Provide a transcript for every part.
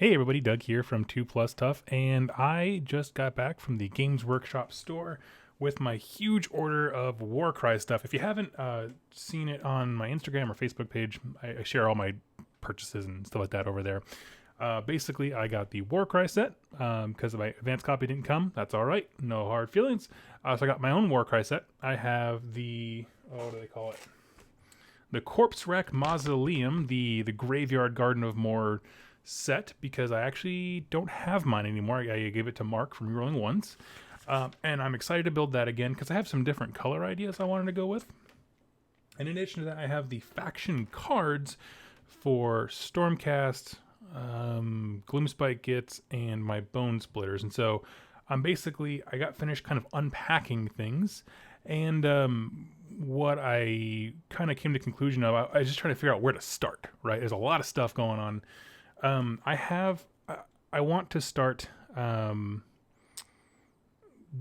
Hey everybody, Doug here from 2 Plus Tough, and I just got back from the Games Workshop store with my huge order of Warcry stuff. If you haven't seen it on my Instagram or Facebook page, I share all my purchases and stuff like that over there. Basically, I got the Warcry set because my advanced copy didn't come. That's all right, no hard feelings. So I got my own Warcry set. I have the, what do they call it? The Corpse Rack Mausoleum, the Graveyard Garden of More set, because I actually don't have mine anymore. I gave it to Mark from Rerolling Ones, and I'm excited to build that again because I have some different color ideas I wanted to go with. In addition to that, I have the faction cards for Stormcast, Gloomspite Gits, and my Bone Splitters. And so I'm I got finished kind of unpacking things, and what I kind of came to the conclusion of, I was just trying to figure out where to start, right? There's a lot of stuff going on. I want to start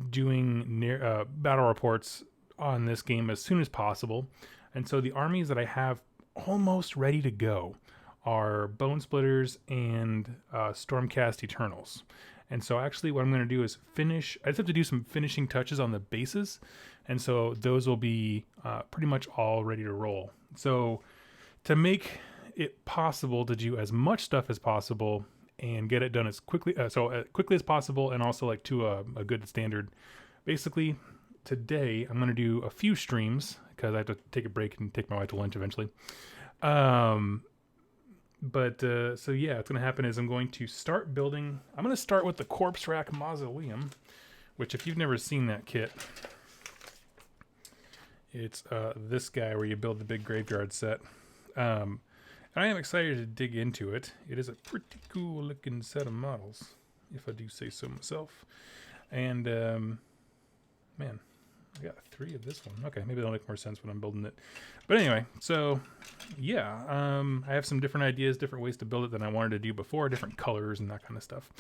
doing battle reports on this game as soon as possible. And so the armies that I have almost ready to go are Bone Splitters and Stormcast Eternals. And so actually what I'm going to do is I just have to do some finishing touches on the bases. And so those will be pretty much all ready to roll. So to make it possible to do as much stuff as possible and get it done as quickly as possible, and also like to a good standard. Basically, today I'm going to do a few streams because I have to take a break and take my wife to lunch eventually. So yeah, what's going to happen is I'm going to start building. I'm going to start with the Corpse Rack Mausoleum, which if you've never seen that kit, it's this guy where you build the big graveyard set. I am excited to dig into it. It is a pretty cool looking set of models, if I do say so myself. And man, I got 3 of this one. Okay, maybe that'll make more sense when I'm building it. But anyway, so yeah, I have some different ideas, different ways to build it than I wanted to do before, different colors and that kind of stuff.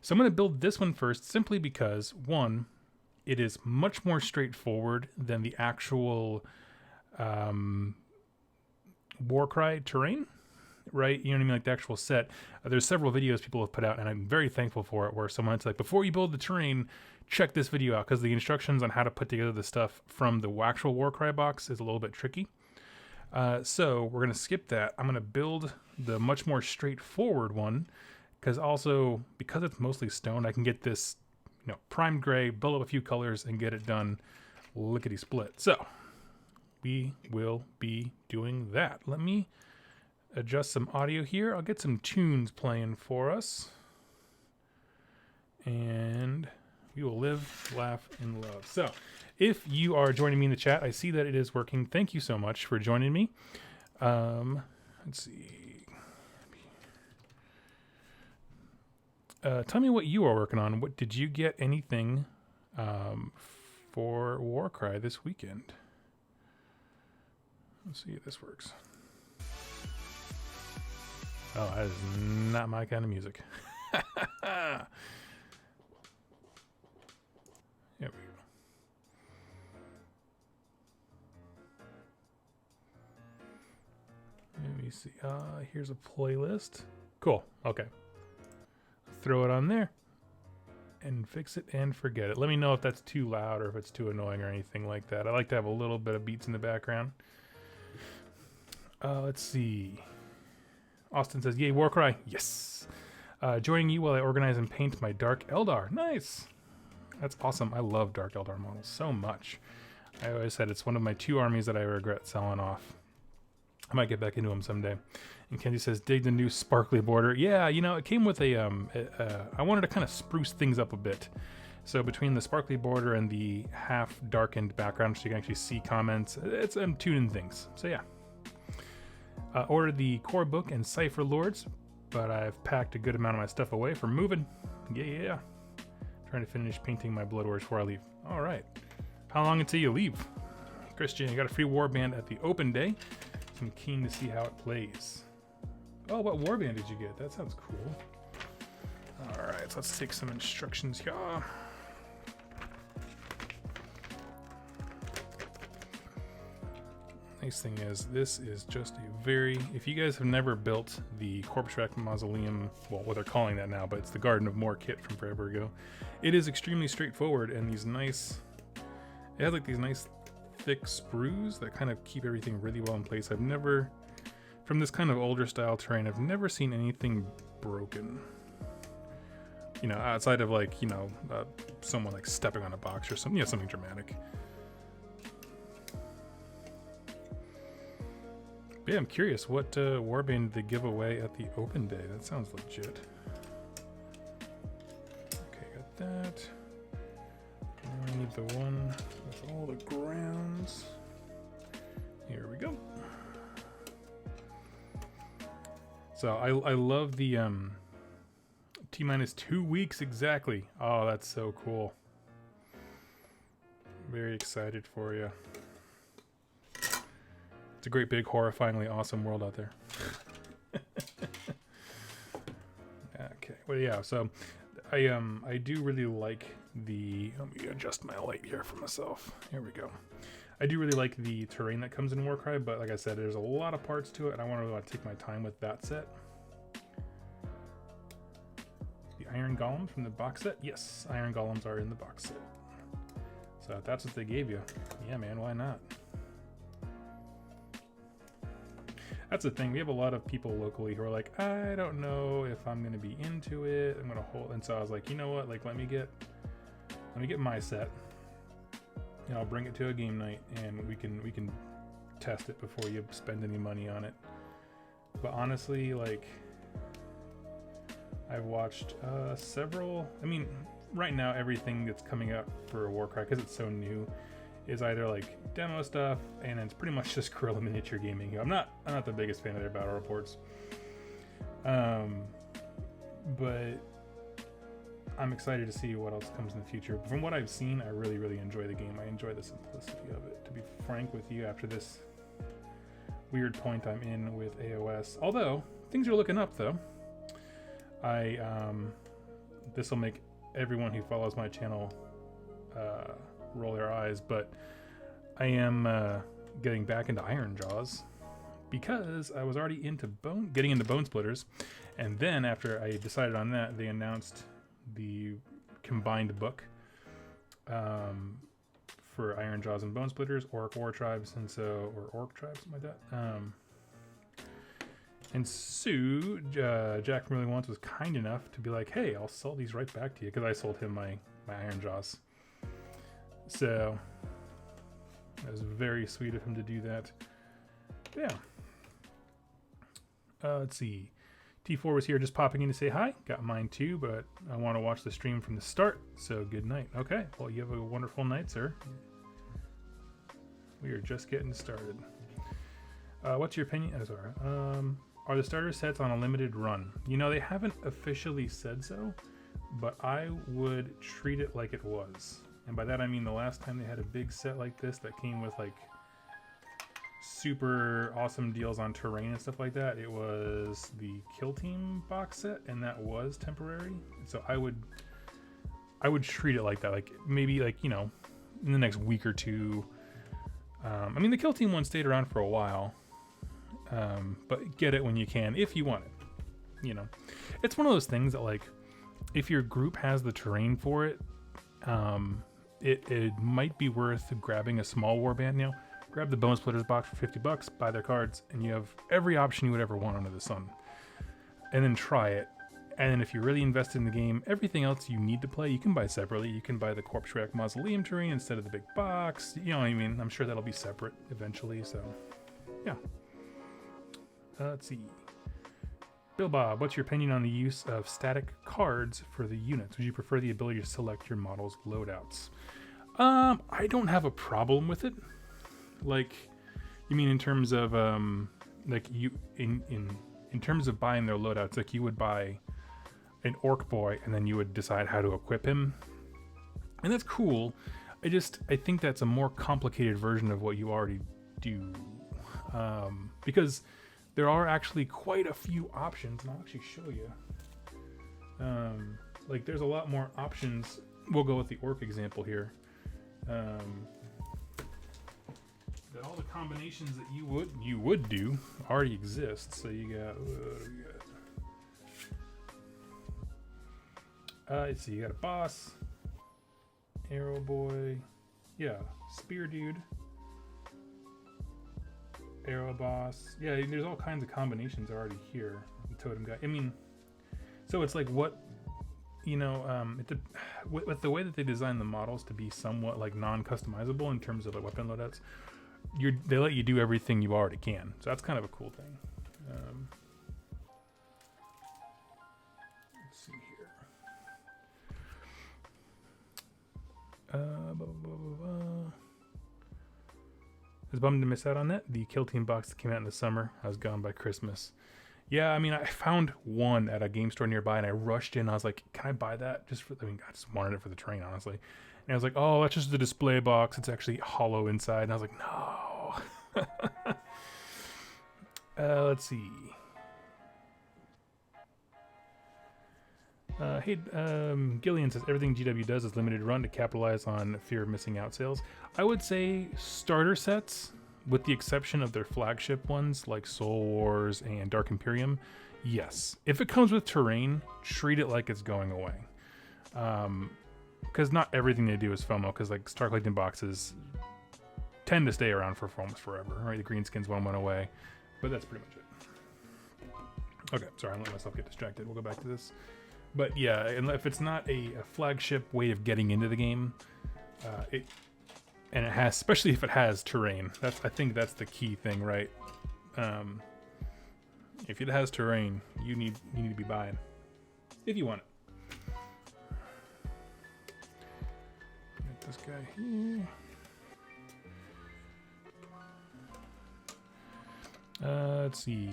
So I'm going to build this one first, simply because, one, it is much more straightforward than the actual Warcry terrain, right? You know what I mean? Like the actual set. There's several videos people have put out, and I'm very thankful for it, where someone's like, before you build the terrain, check this video out, because the instructions on how to put together the stuff from the actual Warcry box is a little bit tricky. So we're going to skip that. I'm going to build the much more straightforward one, because it's mostly stone, I can get this, primed gray, build up a few colors, and get it done lickety split. So we will be doing that. Let me adjust some audio here. I'll get some tunes playing for us, and we will live, laugh, and love. So if you are joining me in the chat, I see that it is working. Thank you so much for joining me. Let's see. Tell me what you are working on. What did you get anything for Warcry this weekend? Let's see if this works. Oh, that is not my kind of music. There we go. Let me see. Here's a playlist. Cool. Okay. Throw it on there and fix it and forget it. Let me know if that's too loud or if it's too annoying or anything like that. I like to have a little bit of beats in the background. Let's see. Austin says, yay, Warcry. Yes. Joining you while I organize and paint my Dark Eldar. Nice. That's awesome. I love Dark Eldar models so much. I always said it's one of my 2 armies that I regret selling off. I might get back into them someday. And Kenzie says, dig the new sparkly border. Yeah, it came with I wanted to kind of spruce things up a bit. So between the sparkly border and the half darkened background, so you can actually see comments, I'm tuning things. So yeah. Ordered the core book and Cipher Lords, but I've packed a good amount of my stuff away for moving. Yeah. Trying to finish painting my Blood Wars before I leave. All right. How long until you leave? Christian, you got a free warband at the open day. So I'm keen to see how it plays. Oh, what warband did you get? That sounds cool. All right, so let's take some instructions here. nice thing is this is just a very, if you guys have never built the Corpse Rack Mausoleum, well, what they're calling that now, but it's the Garden of More kit from forever ago. It is extremely straightforward, and these nice, it has like these nice thick sprues that kind of keep everything really well in place. I've never, from this kind of older style terrain, I've never seen anything broken. You know, outside of like, you know, someone like stepping on a box or something, something dramatic. But yeah, I'm curious, what warband did they give away at the open day? That sounds legit. Okay, got that. Now I need the one with all the grounds. Here we go. So I love the T-minus 2 weeks exactly. Oh, that's so cool. Very excited for you. It's a great big horrifyingly awesome world out there. Okay, well yeah, so I do really like the, let me adjust my light here for myself. Here we go. I do really like the terrain that comes in Warcry, but like I said, there's a lot of parts to it, and I want to take my time with that set. The Iron Golems from the box set? Yes, Iron Golems are in the box set. So if that's what they gave you, yeah man, why not? That's the thing, we have a lot of people locally who are like, I don't know if I'm gonna be into it, I'm gonna hold, and so I was like, you know what, like let me get my set, and I'll bring it to a game night, and we can test it before you spend any money on it. But honestly, like, I've watched several, I mean, right now everything that's coming up for Warcry, because it's so new, is either like demo stuff, and it's pretty much just Guerrilla Miniature Gaming. I'm not the biggest fan of their battle reports, but I'm excited to see what else comes in the future. From what I've seen, I really enjoy the game. I enjoy the simplicity of it, to be frank with you, after this weird point I'm in with AOS. Although things are looking up though. This will make everyone who follows my channel roll their eyes, but I am getting back into Iron Jaws because I was already into getting into Bone Splitters, and then after I decided on that, they announced the combined book for Iron Jaws and Bone Splitters, Orc War Tribes, and so, or Orc Tribes, something like that. And Sue, Jack from Really Wants, was kind enough to be like, hey, I'll sell these right back to you, because I sold him my Iron Jaws. So that was very sweet of him to do that. Yeah. Let's see. T4 was here just popping in to say hi. Got mine too, but I want to watch the stream from the start. So good night. Okay. Well, you have a wonderful night, sir. We are just getting started. What's your opinion? Oh, sorry. Are the starter sets on a limited run? You know, they haven't officially said so, but I would treat it like it was. And by that I mean the last time they had a big set like this that came with like super awesome deals on terrain and stuff like that, it was the Kill Team box set, and that was temporary. So I would treat it like that, like maybe like, you know, in the next week or two. I mean, the Kill Team one stayed around for a while, but get it when you can if you want it. You know, it's one of those things that, like, if your group has the terrain for it, it might be worth grabbing a small warband. You know, grab the Bone Splitters box for $50, buy their cards, and you have every option you would ever want under the sun. And then try it. And then if you're really invested in the game, everything else you need to play, you can buy separately. You can buy the Corpse Rack Mausoleum terrain instead of the big box. You know what I mean? I'm sure that'll be separate eventually, so yeah. Let's see. Bill Bob, what's your opinion on the use of static cards for the units? Would you prefer the ability to select your model's loadouts? I don't have a problem with it. Like, you mean in terms of like you in terms of buying their loadouts, like you would buy an orc boy and then you would decide how to equip him, and that's cool. I think that's a more complicated version of what you already do, because there are actually quite a few options, and I'll actually show you. Like, there's a lot more options. We'll go with the orc example here. that all the combinations that you would do already exist. So you got, let's see, you got a boss, arrow boy, yeah, spear dude, arrow boss. Yeah, there's all kinds of combinations already here. The totem guy. I mean, so it's like what, you know, with the way that they design the models to be somewhat like non-customizable in terms of like weapon loadouts, they let you do everything you already can. So that's kind of a cool thing. Let's see here. I was bummed to miss out on that. The Kill Team box that came out in the summer. I was gone by Christmas. Yeah, I mean, I found one at a game store nearby, and I rushed in. I was like, "Can I buy that?" Just for, I mean, I just wanted it for the train, honestly. And I was like, "Oh, that's just the display box. It's actually hollow inside." And I was like, "No." Let's see. Hey, Gillian says everything GW does is limited run to capitalize on fear of missing out sales. I would say starter sets, with the exception of their flagship ones like Soul Wars and Dark Imperium, yes. If it comes with terrain, treat it like it's going away. Because not everything they do is FOMO, because like Star Collecting boxes tend to stay around for almost forever, right? The Greenskins one went away, but that's pretty much it. Okay, sorry, I'm letting myself get distracted. We'll go back to this. But yeah, and if it's not a flagship way of getting into the game, and it has, especially if it has terrain, I think that's the key thing, right? If it has terrain, you need to be buying if you want it. Get this guy here. Let's see.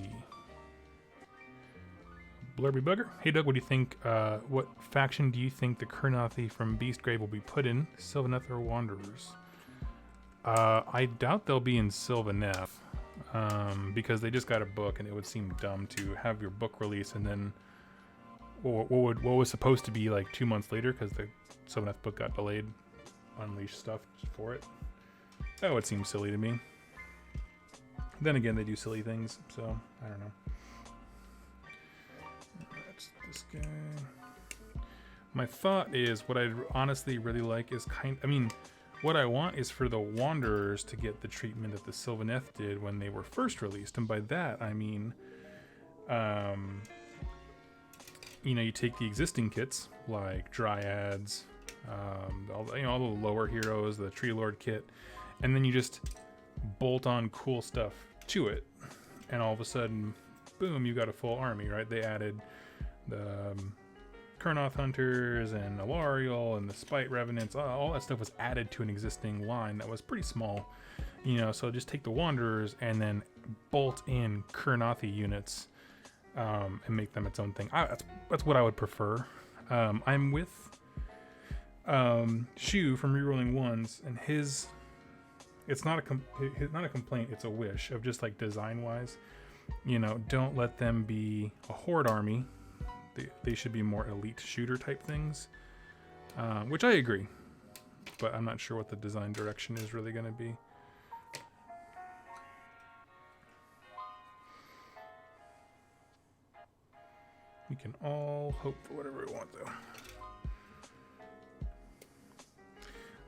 Blurby Bugger. Hey Doug, what do you think? What faction do you think the Kurnothi from Beastgrave will be put in? Sylvaneth or Wanderers? I doubt they'll be in Sylvaneth, because they just got a book, and it would seem dumb to have your book release and then what was supposed to be like 2 months later, because the Sylvaneth book got delayed, unleash stuff for it. That would seem silly to me. Then again, they do silly things, so I don't know. This guy. My thought is, what I'd honestly really like is what I want is for the Wanderers to get the treatment that the Sylvaneth did when they were first released, and by that I mean, you take the existing kits like Dryads, all the lower heroes, the Tree Lord kit, and then you just bolt on cool stuff to it, and all of a sudden, boom, you got a full army, right? They added the Kurnoth Hunters and Alariel and the Spite Revenants, all that stuff was added to an existing line that was pretty small, so just take the Wanderers and then bolt in Kurnothi units and make them its own thing. That's what I would prefer. I'm with Shu from Rerolling Ones, and it's not a complaint, it's a wish of just like design wise, don't let them be a horde army. They should be more elite shooter type things, which I agree, but I'm not sure what the design direction is really going to be. We can all hope for whatever we want, though.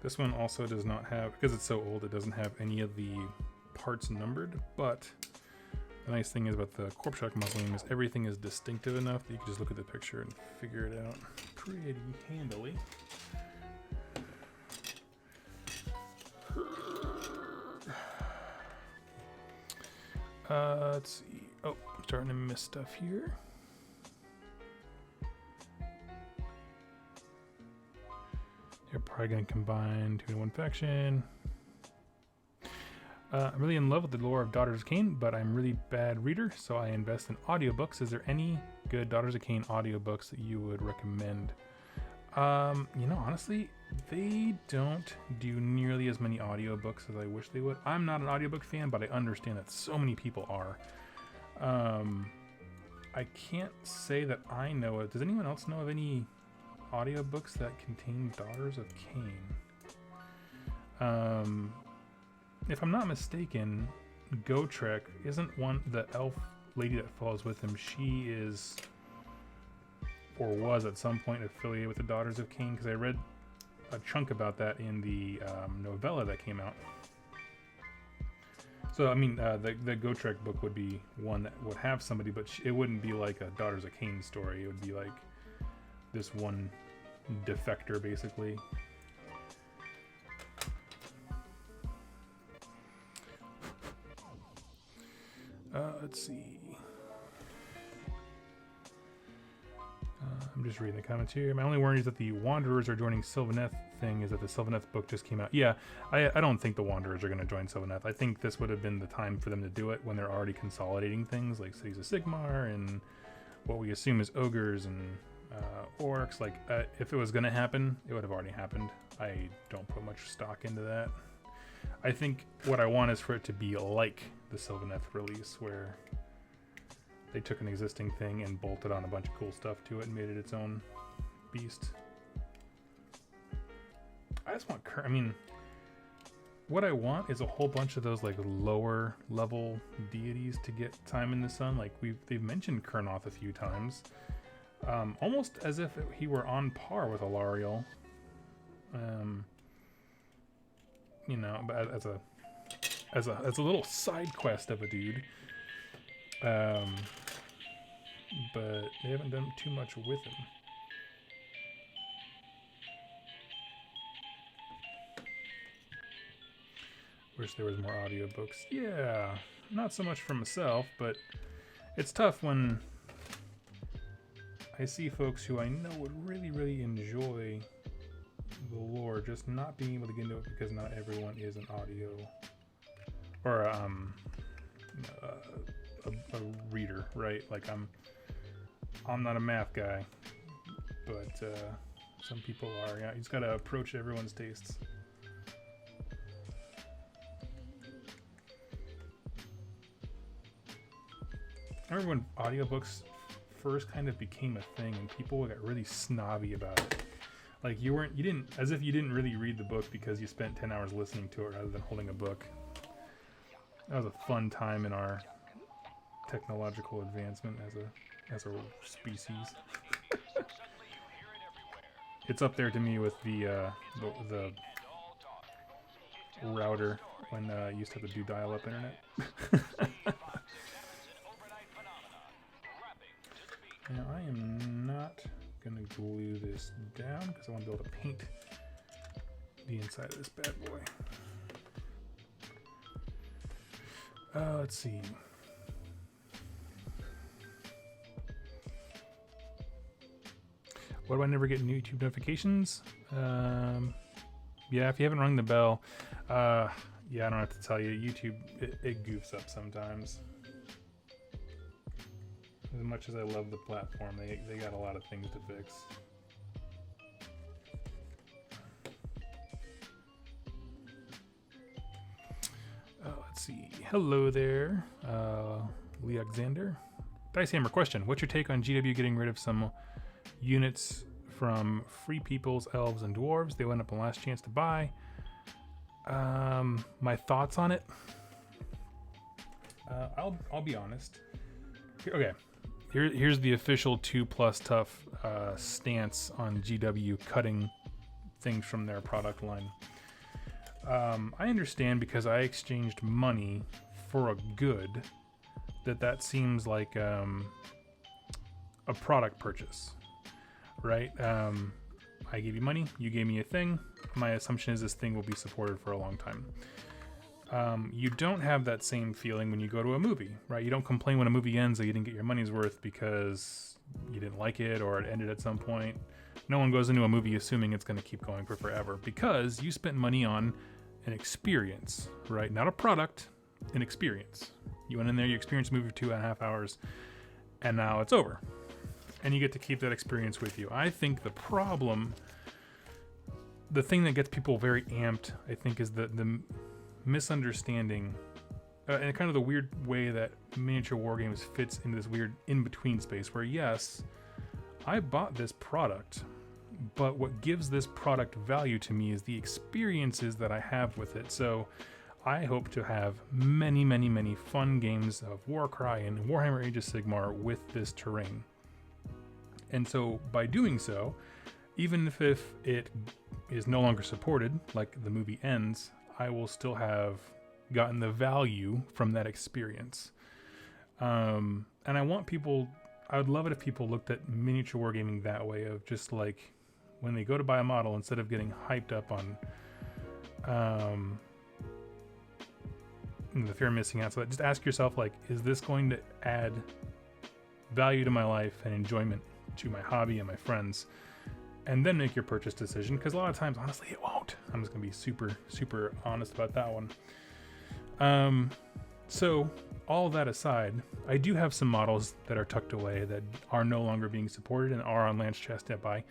This one also does not have, because it's so old, it doesn't have any of the parts numbered, but the nice thing is about the Corpse Shock Mausoleum is everything is distinctive enough that you can just look at the picture and figure it out pretty handily. Let's see. Oh, I'm starting to miss stuff here. You're probably going to combine 2 in 1 faction. I'm really in love with the lore of Daughters of Cain, but I'm a really bad reader, so I invest in audiobooks. Is there any good Daughters of Cain audiobooks that you would recommend? Honestly, they don't do nearly as many audiobooks as I wish they would. I'm not an audiobook fan, but I understand that so many people are. I can't say that I know it. Does anyone else know of any audiobooks that contain Daughters of Cain? if I'm not mistaken, Gotrek isn't one the elf lady that follows with him. She is, or was at some point, affiliated with the Daughters of Cain, because I read a chunk about that in the novella that came out. So I mean, the Gotrek book would be one that would have somebody, but it wouldn't be like a Daughters of Cain story. It would be like this one defector, basically. Let's see. I'm just reading the comments here. My only worry is that the Wanderers are joining Sylvaneth thing is that the Sylvaneth book just came out. Yeah, I don't think the Wanderers are going to join Sylvaneth. I think this would have been the time for them to do it when they're already consolidating things like Cities of Sigmar and what we assume is ogres and orcs. Like, if it was going to happen, it would have already happened. I don't put much stock into that. I think what I want is for it to be like the Sylvaneth release, where they took an existing thing and bolted on a bunch of cool stuff to it and made it its own beast. I just want, I mean, what I want is a whole bunch of those like lower level deities to get time in the sun. Like they've mentioned Kurnoth a few times, almost as if he were on par with Alariel. You know, but as a little side quest of a dude. But they haven't done too much with him. Wish there was more audiobooks. Yeah, not so much for myself, but it's tough when I see folks who I know would really, really enjoy the lore just not being able to get into it because not everyone is an audio or a reader, right? Like I'm not a math guy, but some people are. Yeah, you just gotta approach everyone's tastes. I remember when audiobooks first kind of became a thing and people got really snobby about it. Like you didn't, as if you didn't really read the book because you spent 10 hours listening to it rather than holding a book. That was a fun time in our technological advancement as a species. It's up there to me with the router when you used to have to do dial-up internet. Now I am not gonna glue this down because I want to be able to paint the inside of this bad boy. Let's see. Why do I never get new YouTube notifications? Yeah, if you haven't rung the bell, yeah, I don't have to tell you. YouTube, it goofs up sometimes. As much as I love the platform, they got a lot of things to fix. Let's see. Hello there, Lee Alexander. Dice Hammer question. What's your take on GW getting rid of some units from Free Peoples, Elves, and Dwarves? They went up on Last Chance to Buy. My thoughts on it? I'll be honest. Okay. Here's the official 2+ tough stance on GW cutting things from their product line. I understand because I exchanged money for a good that seems like a product purchase, right? I gave you money, you gave me a thing. My assumption is this thing will be supported for a long time. You don't have that same feeling when you go to a movie, right? You don't complain when a movie ends that you didn't get your money's worth because you didn't like it or it ended at some point. No one goes into a movie assuming it's going to keep going for forever because you spent money on an experience, right? Not a product, an experience. You went in there, you experienced a movie for 2.5 hours, and now it's over. And you get to keep that experience with you. I think the problem, the thing that gets people very amped, I think, is the misunderstanding and kind of the weird way that miniature war games fits into this weird in-between space where, yes, I bought this product, but what gives this product value to me is the experiences that I have with it. So I hope to have many, many, many fun games of Warcry and Warhammer Age of Sigmar with this terrain. And so by doing so, even if it is no longer supported, like the movie ends, I will still have gotten the value from that experience. And I would love it if people looked at miniature wargaming that way, of just like when they go to buy a model, instead of getting hyped up on the fear of missing out, so just ask yourself, like, is this going to add value to my life and enjoyment to my hobby and my friends? And then make your purchase decision, because a lot of times, honestly, it won't. I'm just gonna be super, super honest about that one. So all of that aside, I do have some models that are tucked away that are no longer being supported and are on Lance Chest by.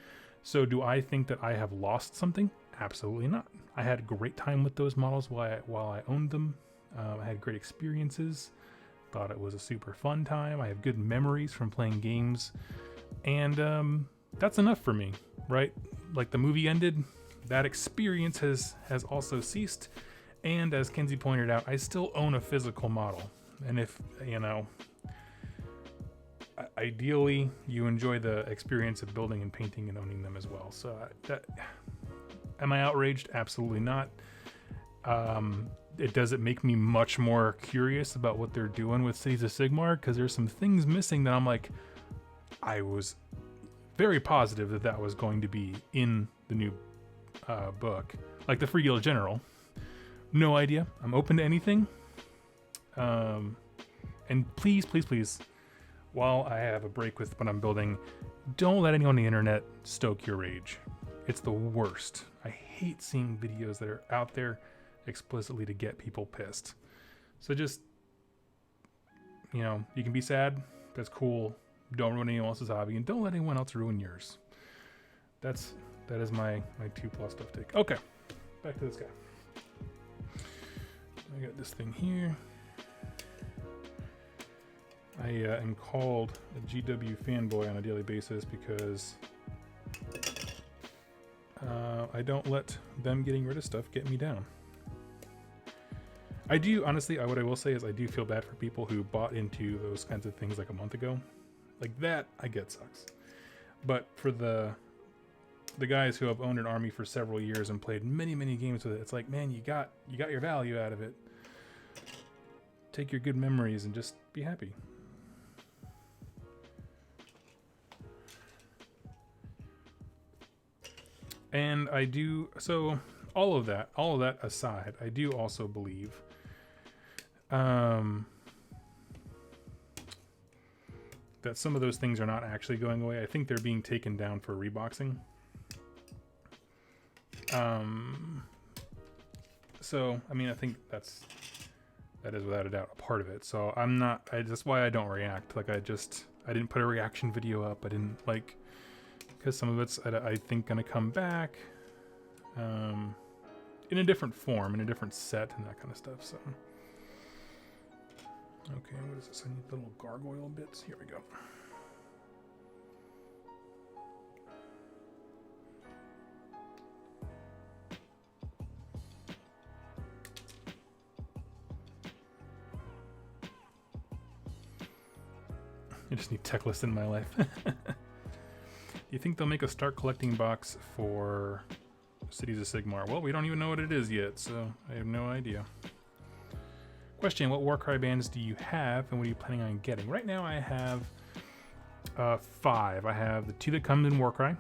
So do I think that I have lost something? Absolutely not. I had a great time with those models while I owned them. I had great experiences. Thought it was a super fun time. I have good memories from playing games, and that's enough for me, right? Like, the movie ended, that experience has also ceased, and as Kenzie pointed out, I still own a physical model. And if, ideally you enjoy the experience of building and painting and owning them as well. So am I outraged? Absolutely not. Does it make me much more curious about what they're doing with Cities of Sigmar? Because there's some things missing that I'm like, I was very positive that was going to be in the new book, like the Free Guild General. No idea. I'm open to anything. And please, please, please, while I have a break with what I'm building, don't let anyone on the internet stoke your rage. It's the worst. I hate seeing videos that are out there explicitly to get people pissed. So just, you can be sad. That's cool. Don't ruin anyone else's hobby, and don't let anyone else ruin yours. That is my 2+ stuff take. Okay, back to this guy. I got this thing here. I am called a GW fanboy on a daily basis because I don't let them getting rid of stuff get me down. I do, honestly, what I will say is I do feel bad for people who bought into those kinds of things like a month ago. Like, that, I get sucks. But for the guys who have owned an army for several years and played many, many games with it, it's like, man, you got your value out of it. Take your good memories and just be happy. And I do, so all of that aside, I do also believe that some of those things are not actually going away. I think they're being taken down for reboxing. So, I mean, I think that is without a doubt a part of it. So that's why I don't react. Like, I didn't put a reaction video up. I didn't, like, because some of it's, I think, gonna come back in a different form, in a different set, and that kind of stuff. So, okay, what is this? I need little gargoyle bits. Here we go. I just need tech lists in my life. You think they'll make a start collecting box for Cities of Sigmar? Well, we don't even know what it is yet, so I have no idea. Question, what Warcry bands do you have, and what are you planning on getting? Right now I have 5. I have the 2 that come in Warcry.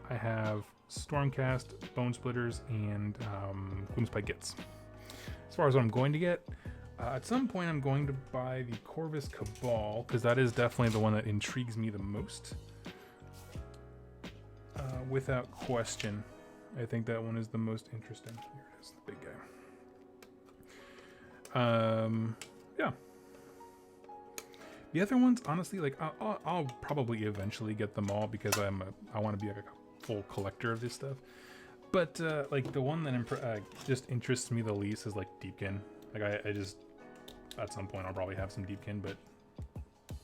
I have Stormcast, Bone Splitters, and Gloomspite Gits. As far as what I'm going to get, at some point I'm going to buy the Corvus Cabal, because that is definitely the one that intrigues me the most. Without question, I think that one is the most interesting. Here it is, the big guy. Yeah. The other ones, honestly, like I'll probably eventually get them all because I want to be like a full collector of this stuff. But like the one that just interests me the least is like Deepkin. Like I just at some point I'll probably have some Deepkin, but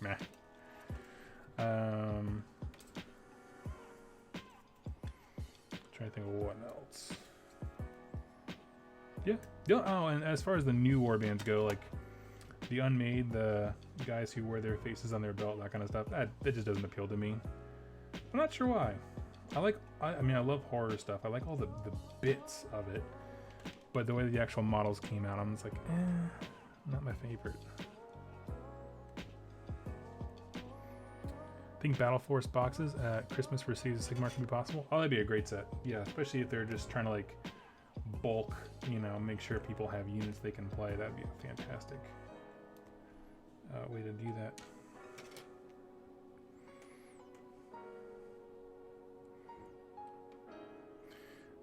meh. Trying to think of what else. Yeah. Oh, and as far as the new warbands go, like the unmade, the guys who wear their faces on their belt, that kind of stuff, that just doesn't appeal to me. I'm not sure why. I mean, I love horror stuff. I like all the bits of it. But the way the actual models came out, I'm just like, not my favorite. Think Battle Force boxes at Christmas for Cities of Sigmar could be possible. Oh, that'd be a great set. Yeah, especially if they're just trying to like bulk, you know, make sure people have units they can play. That'd be a fantastic way to do that.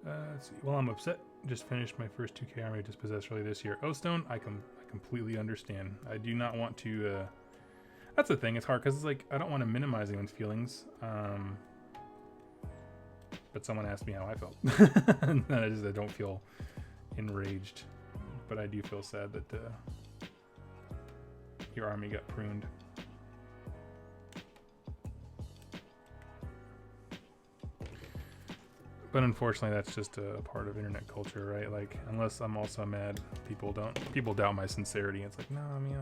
Let's see. Well, I'm upset. Just finished my first 2K army dispossessed early this year. Oh, Stone, I completely understand. I do not want to. That's the thing. It's hard because it's like I don't want to minimize anyone's feelings. But someone asked me how I felt, and I don't feel enraged, but I do feel sad that your army got pruned. But unfortunately, that's just a part of internet culture, right? Like, unless I'm also mad, people doubt my sincerity. It's like, no, I mean,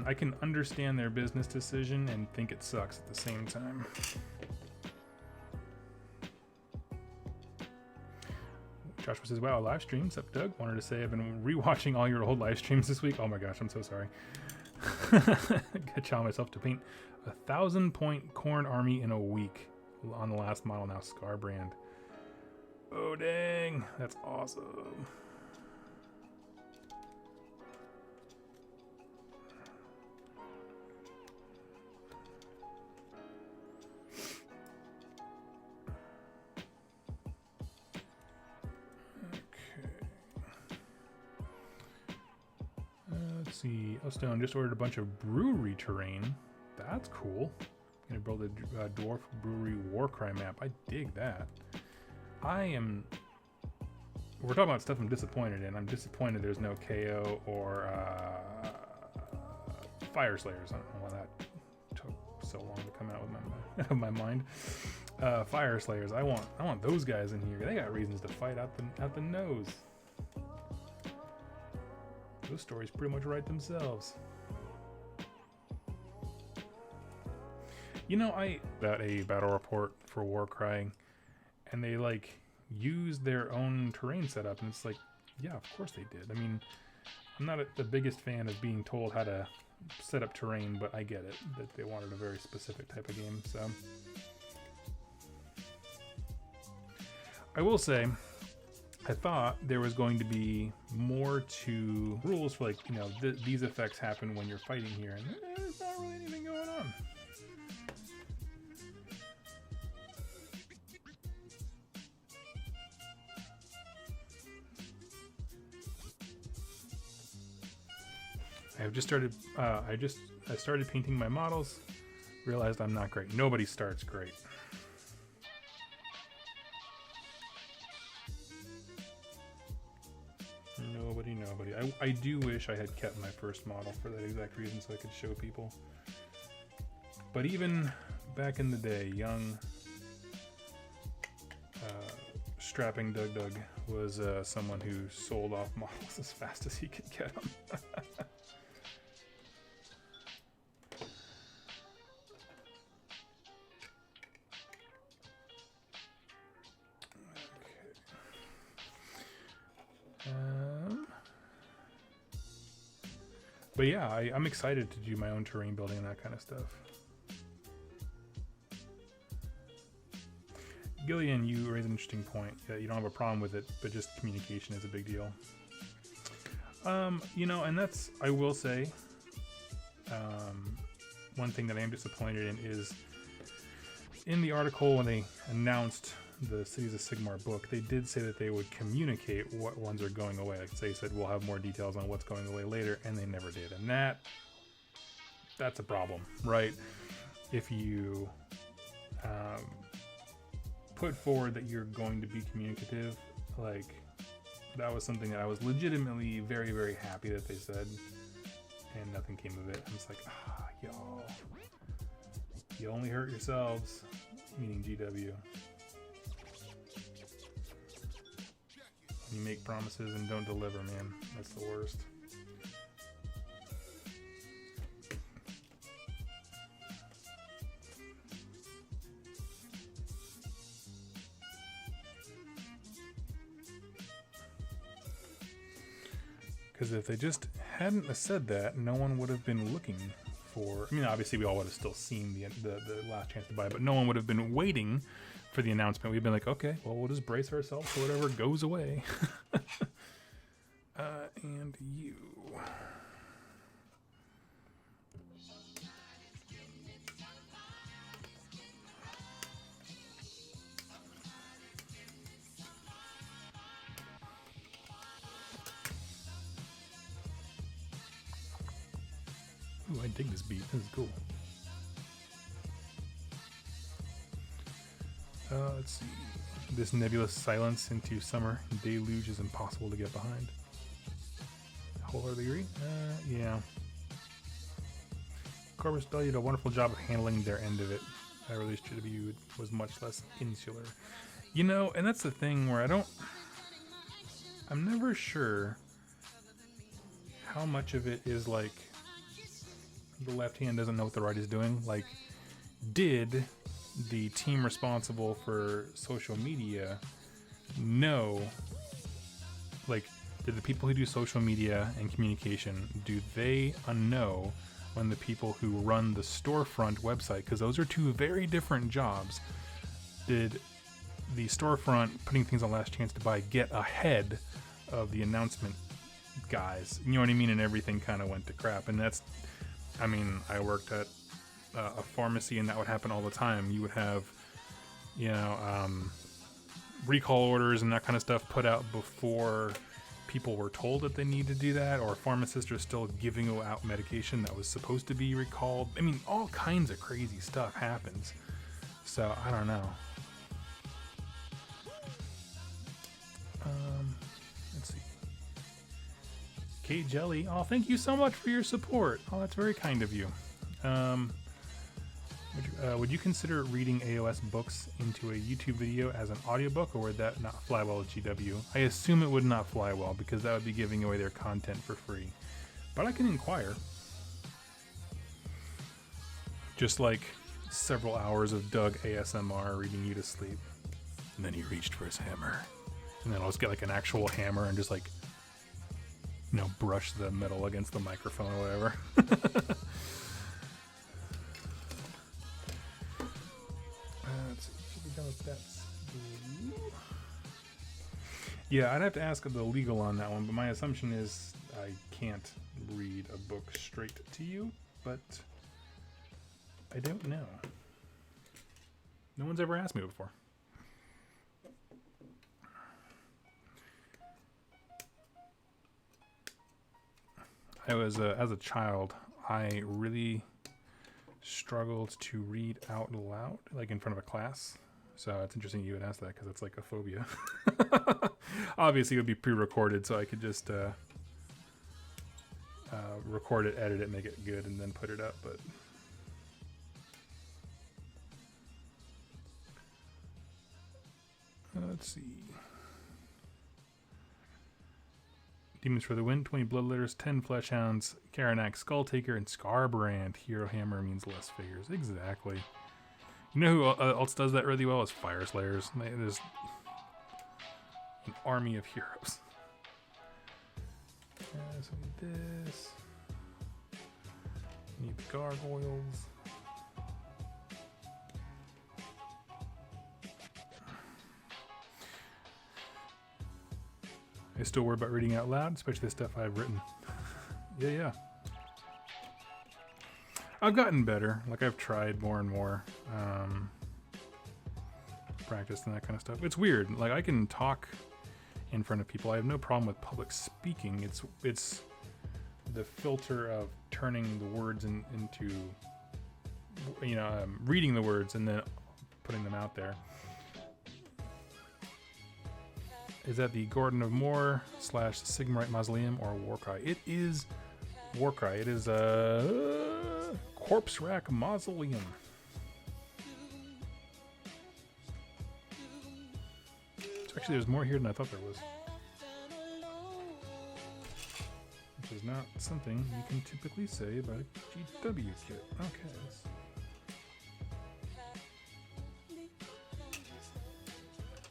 I can understand their business decision and think it sucks at the same time. Joshua says, wow, live streams. Up, Doug? Wanted to say I've been rewatching all your old live streams this week. Oh my gosh, I'm so sorry. I challenge myself to paint 1,000-point corn army in a week on the last model now, Scar brand. Oh dang, that's awesome. Let's see. Oh, Stone just ordered a bunch of brewery terrain. That's cool. Gonna build a dwarf brewery Warcry map. I dig that. We're talking about stuff I'm disappointed in. I'm disappointed there's no KO or Fire Slayers. I don't know why that took so long to come out with my mind. Fire Slayers. I want those guys in here. They got reasons to fight out the nose. Those stories pretty much write themselves. You know, I got a battle report for Warcry, and they like used their own terrain setup, and it's like, yeah, of course they did. I mean, I'm not the biggest fan of being told how to set up terrain, but I get it that they wanted a very specific type of game. So I will say, I thought there was going to be more to rules for, like, you know, these effects happen when you're fighting here, and there's not really anything going on. I've just started. I started painting my models. Realized I'm not great. Nobody starts great. Nobody. I do wish I had kept my first model for that exact reason, so I could show people. But even back in the day, young, strapping Doug was someone who sold off models as fast as he could get them. But yeah, I'm excited to do my own terrain building and that kind of stuff. Gillian, you raise an interesting point. Yeah, you don't have a problem with it, but just communication is a big deal. You know, and that's, I will say, one thing that I am disappointed in is in the article when they announced the Cities of Sigmar book, they did say that they would communicate what ones are going away. Like they said, we'll have more details on what's going away later, and they never did. And that's a problem, right? If you put forward that you're going to be communicative, like that was something that I was legitimately very, very happy that they said, and nothing came of it. I'm just like, y'all, you only hurt yourselves. meaning GW. You make promises and don't deliver, man. That's the worst. Because if they just hadn't said that, no one would have been looking for... I mean, obviously we all would have still seen the last chance to buy, but no one would have been waiting for the announcement. We've been like, okay, well, we'll just brace ourselves for whatever goes away. And you... Ooh, I dig this beat. This is cool. Let's see. This nebulous silence into summer deluge is impossible to get behind. Wholeheartedly agree? Yeah. Corvus Bell did a wonderful job of handling their end of it. I released GW was much less insular. You know, and that's the thing where I'm never sure how much of it is like the left hand doesn't know what the right is doing. Like, did the team responsible for social media know, like, did the people who do social media and communication, do they know when the people who run the storefront website, because those are two very different jobs, did the storefront putting things on last chance to buy get ahead of the announcement guys? You know what I mean? And everything kind of went to crap. And that's, I mean, I worked at a pharmacy and that would happen all the time. You would have, you know, recall orders and that kind of stuff put out before people were told that they need to do that, or pharmacists are still giving out medication that was supposed to be recalled. I mean, all kinds of crazy stuff happens. So, I don't know. Let's see. Kate Jelly, oh, thank you so much for your support. Oh, that's very kind of you. Would you consider reading AOS books into a YouTube video as an audiobook, or would that not fly well with GW? I assume it would not fly well, because that would be giving away their content for free. But I can inquire. Just like several hours of Doug ASMR reading you to sleep. And then he reached for his hammer. And then I'll just get like an actual hammer and just like, you know, brush the metal against the microphone or whatever. Let's see, should be done with that. Yeah, I'd have to ask the legal on that one, but my assumption is I can't read a book straight to you, but I don't know. No one's ever asked me before. I was, as a child, I really struggled to read out loud, like in front of a class. So it's interesting you would ask that, because it's like a phobia. Obviously, it would be pre-recorded, so I could just record it, edit it, make it good, and then put it up. But let's see. Demons for the Win, 20 Bloodletters, 10 Fleshhounds, Karanak, Skulltaker, and Scarbrand. Hero Hammer means less figures. Exactly. You know who else does that really well is Fire Slayers. There's an army of heroes. So we need this. We need the gargoyles. I still worry about reading out loud, especially the stuff I've written. Yeah. I've gotten better. Like, I've tried more and more. Practice and that kind of stuff. It's weird. Like, I can talk in front of people. I have no problem with public speaking. It's the filter of turning the words into, you know, reading the words and then putting them out there. Is that the Gordon of Moor / Sigmarite Mausoleum or Warcry? It is Warcry. It is a Corpse Rack Mausoleum. Actually, there's more here than I thought there was. Which is not something you can typically say about a GW kit. Okay.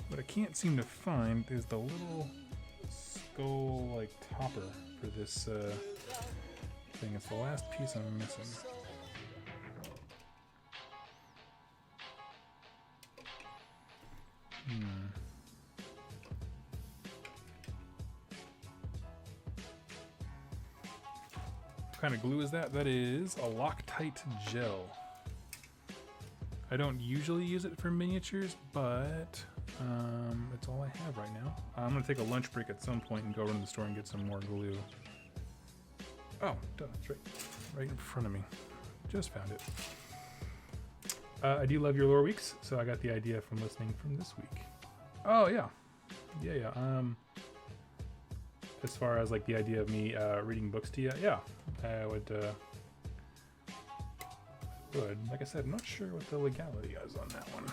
What I can't seem to find is the little skull-like topper for this thing. It's the last piece I'm missing. What kind of glue is that? That is a Loctite gel. I don't usually use it for miniatures, but it's all I have right now. I'm going to take a lunch break at some point and go run to the store and get some more glue. Oh, duh, it's right in front of me. Just found it. I do love your lore weeks, so I got the idea from listening from this week. Oh, yeah. Yeah. As far as like the idea of me reading books to you, yeah, I would. Like I said, I'm not sure what the legality is on that one.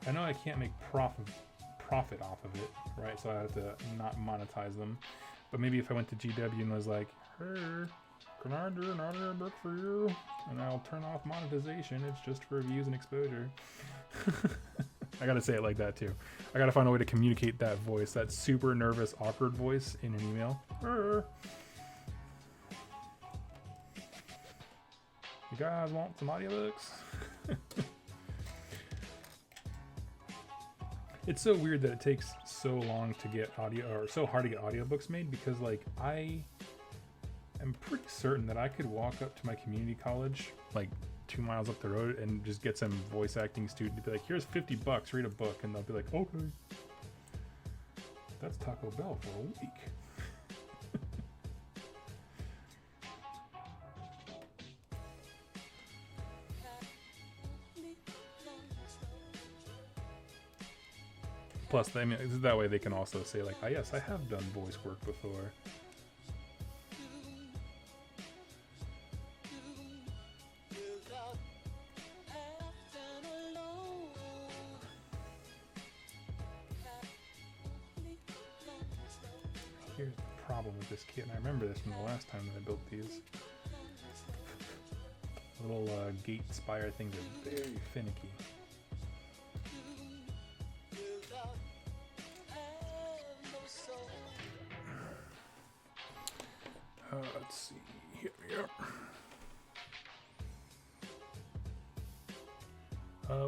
I know I can't make profit off of it, right? So I have to not monetize them. But maybe if I went to GW and was like, hey, can I do an audio book for you? And I'll turn off monetization. It's just for views and exposure. I gotta say it like that too. I gotta find a way to communicate that voice, that super nervous, awkward voice in an email. You guys want some audiobooks? It's so weird that it takes so long to get audio, or so hard to get audiobooks made, because like I am pretty certain that I could walk up to my community college like 2 miles up the road and just get some voice acting student to be like, here's $50, read a book, and they'll be like, okay. That's Taco Bell for a week. Plus, I mean, that way they can also say like, oh, yes, I have done voice work before. Here's the problem with this kit, and I remember this from the last time that I built these. Little gate spire things are very finicky. Let's see, here we go.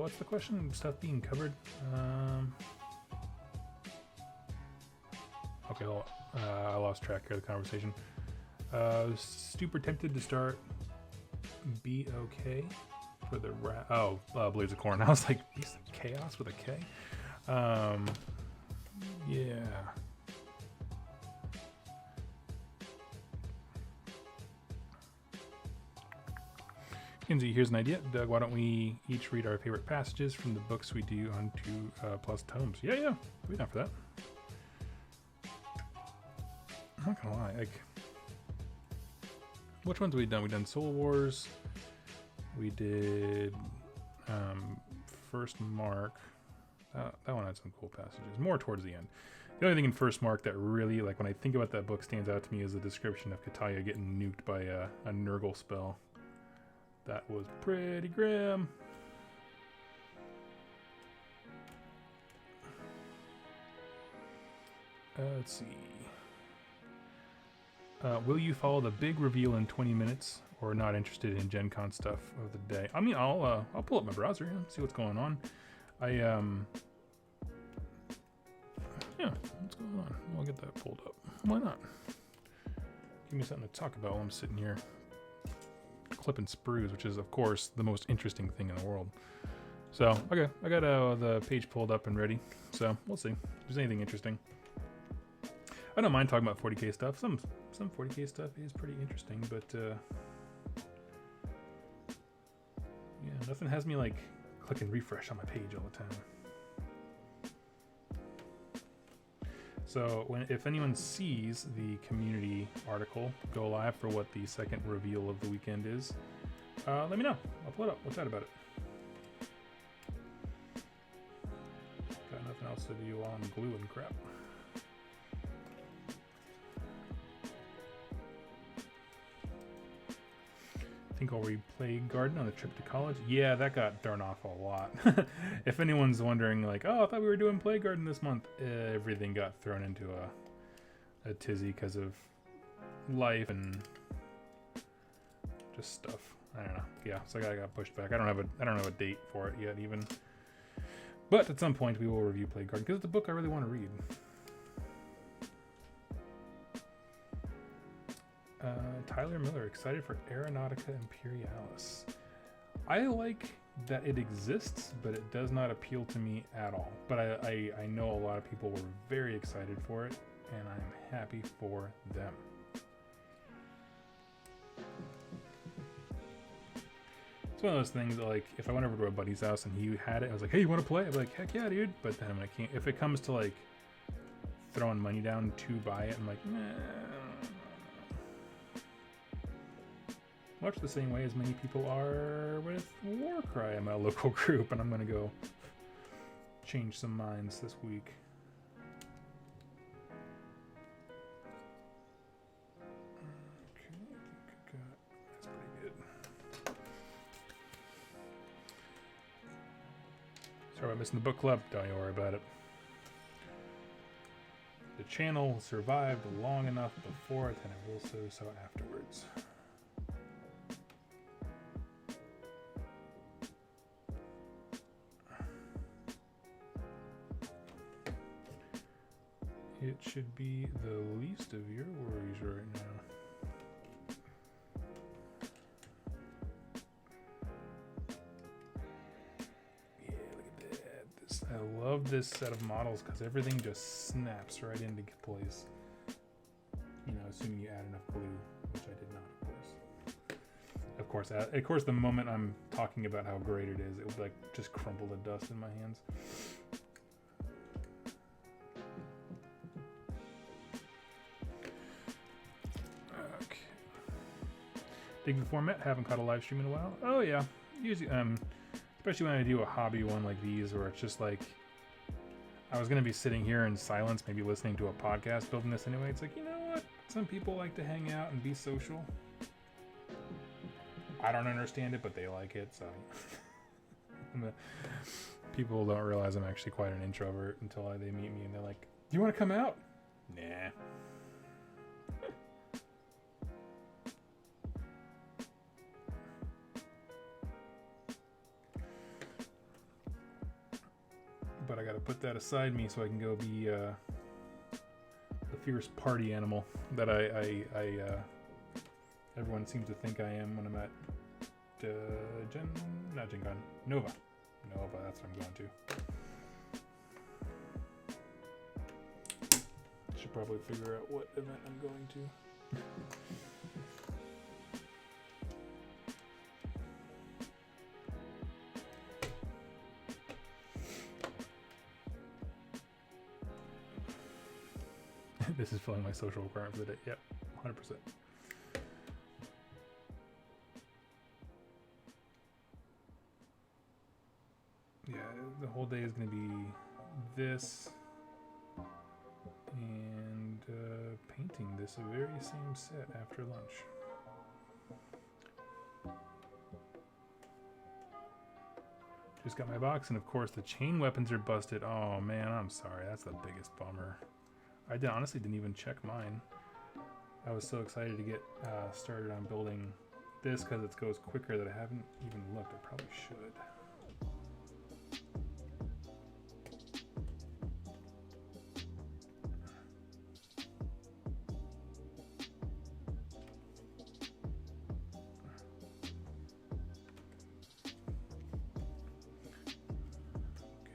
What's the question? Stuff being covered? Okay, well, I lost track of the conversation. Super tempted to start BOK for the Blades of Corn. I was like, Beast of Chaos with a K? Yeah. Kinsey, here's an idea. Doug, why don't we each read our favorite passages from the books we do on 2+ tomes? Yeah, I'll be down for that. I'm not gonna lie, like, which ones have we done? We've done Soul Wars. We did First Mark. That one had some cool passages, more towards the end. The only thing in First Mark that really, like, when I think about that book stands out to me is the description of Katalia getting nuked by a Nurgle spell. That was pretty grim. Let's see. Will you follow the big reveal in 20 minutes, or not interested in Gen Con stuff of the day? I mean, I'll pull up my browser and see what's going on. Yeah, what's going on? I'll get that pulled up. Why not? Give me something to talk about while I'm sitting here clipping sprues, which is, of course, the most interesting thing in the world. So, okay, I got the page pulled up and ready. So, we'll see if there's anything interesting. I don't mind talking about 40k stuff. Some 40k stuff is pretty interesting, but yeah, nothing has me like click and refresh on my page all the time. So if anyone sees the community article go live for what the second reveal of the weekend is, let me know. I'll pull it up. We'll chat about it. else to do on glue and crap. I think I'll replay Garden on the trip to college. Yeah, that got thrown off a lot. If anyone's wondering, like, oh, I thought we were doing Play Garden this month, everything got thrown into a tizzy because of life and just stuff. I don't know. Yeah, so I got pushed back. I don't have a date for it yet, even. But at some point, we will review Play Garden because it's a book I really want to read. Tyler Miller, excited for Aeronautica Imperialis. I like that it exists, but it does not appeal to me at all. But I know a lot of people were very excited for it, and I'm happy for them. It's one of those things that, like, if I went over to a buddy's house and he had it, I was like, hey, you want to play? I'd be like, heck yeah, dude. But then when I can't, if it comes to, like, throwing money down to buy it, I'm like, nah. Much the same way as many people are with Warcry. I'm a local group, and I'm going to go change some minds this week. Okay, that's pretty good. Sorry about missing the book club. Don't you worry about it. The channel survived long enough before it, and it will so afterwards. It should be the least of your worries right now. Yeah, look at that. I love this set of models because everything just snaps right into place. You know, assuming you add enough glue, which I did not, of course. Of course, the moment I'm talking about how great it is, it would like just crumble to dust in my hands. Dig the format, haven't caught a live stream in a while. Oh yeah, usually, especially when I do a hobby one like these, where it's just like, I was gonna be sitting here in silence, maybe listening to a podcast, building this anyway. It's like, you know what? Some people like to hang out and be social. I don't understand it, but they like it, so. People don't realize I'm actually quite an introvert until they meet me and they're like, "Do you want to come out?" Nah. But I gotta put that aside me so I can go be the fierce party animal that everyone seems to think I am when I'm at Nova. That's what I'm going to. Should probably figure out what event I'm going to. This is filling my social requirement for the day. Yep, 100%. Yeah, the whole day is going to be this and painting this very same set after lunch. Just got my box, and of course the chain weapons are busted. Oh man, I'm sorry. That's the biggest bummer. I honestly didn't even check mine. I was so excited to get started on building this because it goes quicker that I haven't even looked. I probably should.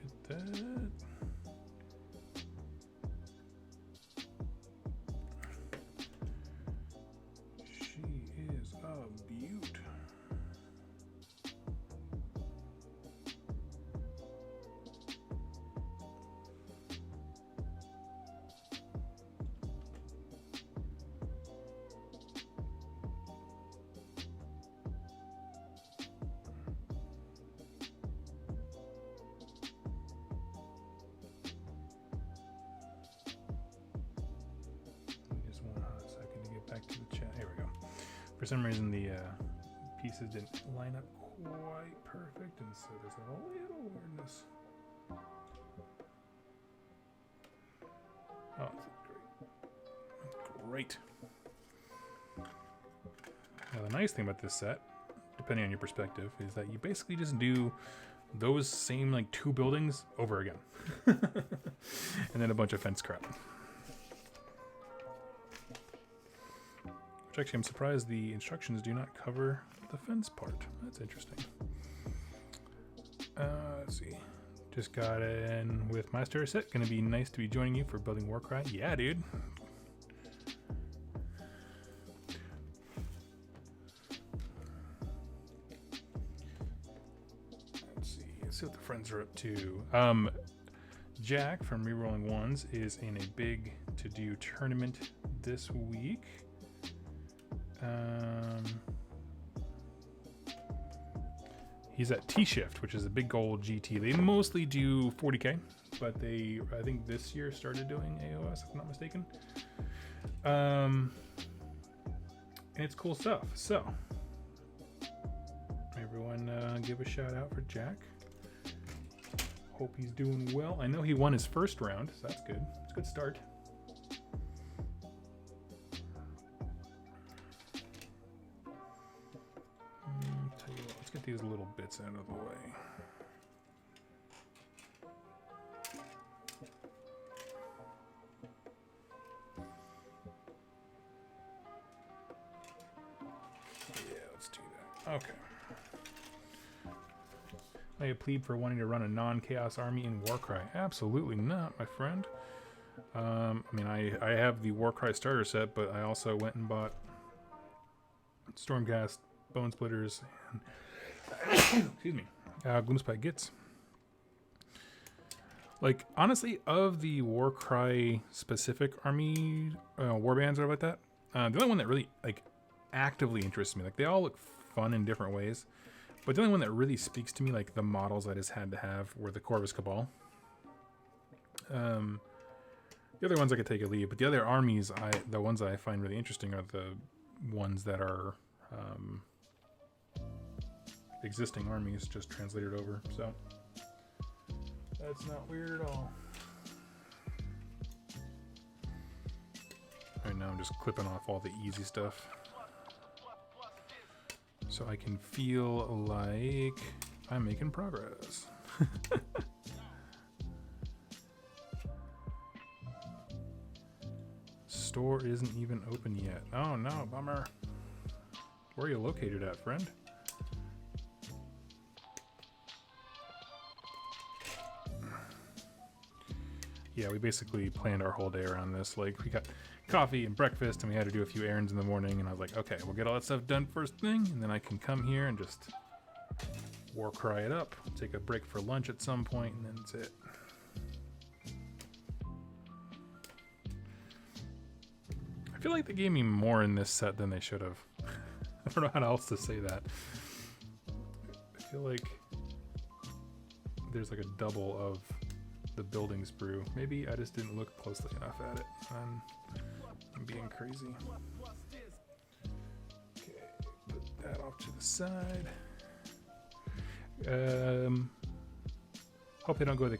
Get that. For some reason, the pieces didn't line up quite perfect, and so there's a little weirdness. Oh, great. Now, the nice thing about this set, depending on your perspective, is that you basically just do those same like 2 buildings over again. And then a bunch of fence crap. Which actually I'm surprised the instructions do not cover the fence part. That's interesting. Let's see. Just got in with my starter set. Gonna be nice to be joining you for building Warcry. Yeah, dude. Let's see what the friends are up to. Jack from Rerolling Ones is in a big to-do tournament this week. He's at T-Shift, which is a big gold GT. They mostly do 40K, but they, I think this year started doing AOS, if I'm not mistaken. And it's cool stuff. So, everyone give a shout out for Jack. Hope he's doing well. I know he won his first round, so that's good. It's a good start. Tell you what, let's get these little bits out of the way. Yeah, let's do that. Okay. I plead for wanting to run a non-chaos army in Warcry. Absolutely not, my friend. I mean, I have the Warcry starter set, but I also went and bought Stormcast, Bone Splitters, and excuse me, Gloomspite Gits. Like, honestly, of the Warcry specific army warbands or like that, the only one that really like actively interests me, like they all look fun in different ways. But the only one that really speaks to me, like the models I just had to have, were the Corvus Cabal. The other ones I could take a leave, but the other armies, the ones I find really interesting are the ones that are existing armies, just translated over. So that's not weird at all. Right now I'm just clipping off all the easy stuff, so I can feel like I'm making progress. Store isn't even open yet. Oh no, bummer. Where are you located at, friend? Yeah, we basically planned our whole day around this. Like, we got coffee and breakfast, and we had to do a few errands in the morning, and I was like, okay, we'll get all that stuff done first thing, and then I can come here and just Warcry it up, take a break for lunch at some point, and then that's it. I feel like they gave me more in this set than they should have. I don't know how else to say that. I feel like there's like a double of the building sprue. Maybe I just didn't look closely enough at it. I'm being crazy. Okay, put that off to the side. Hope they don't go the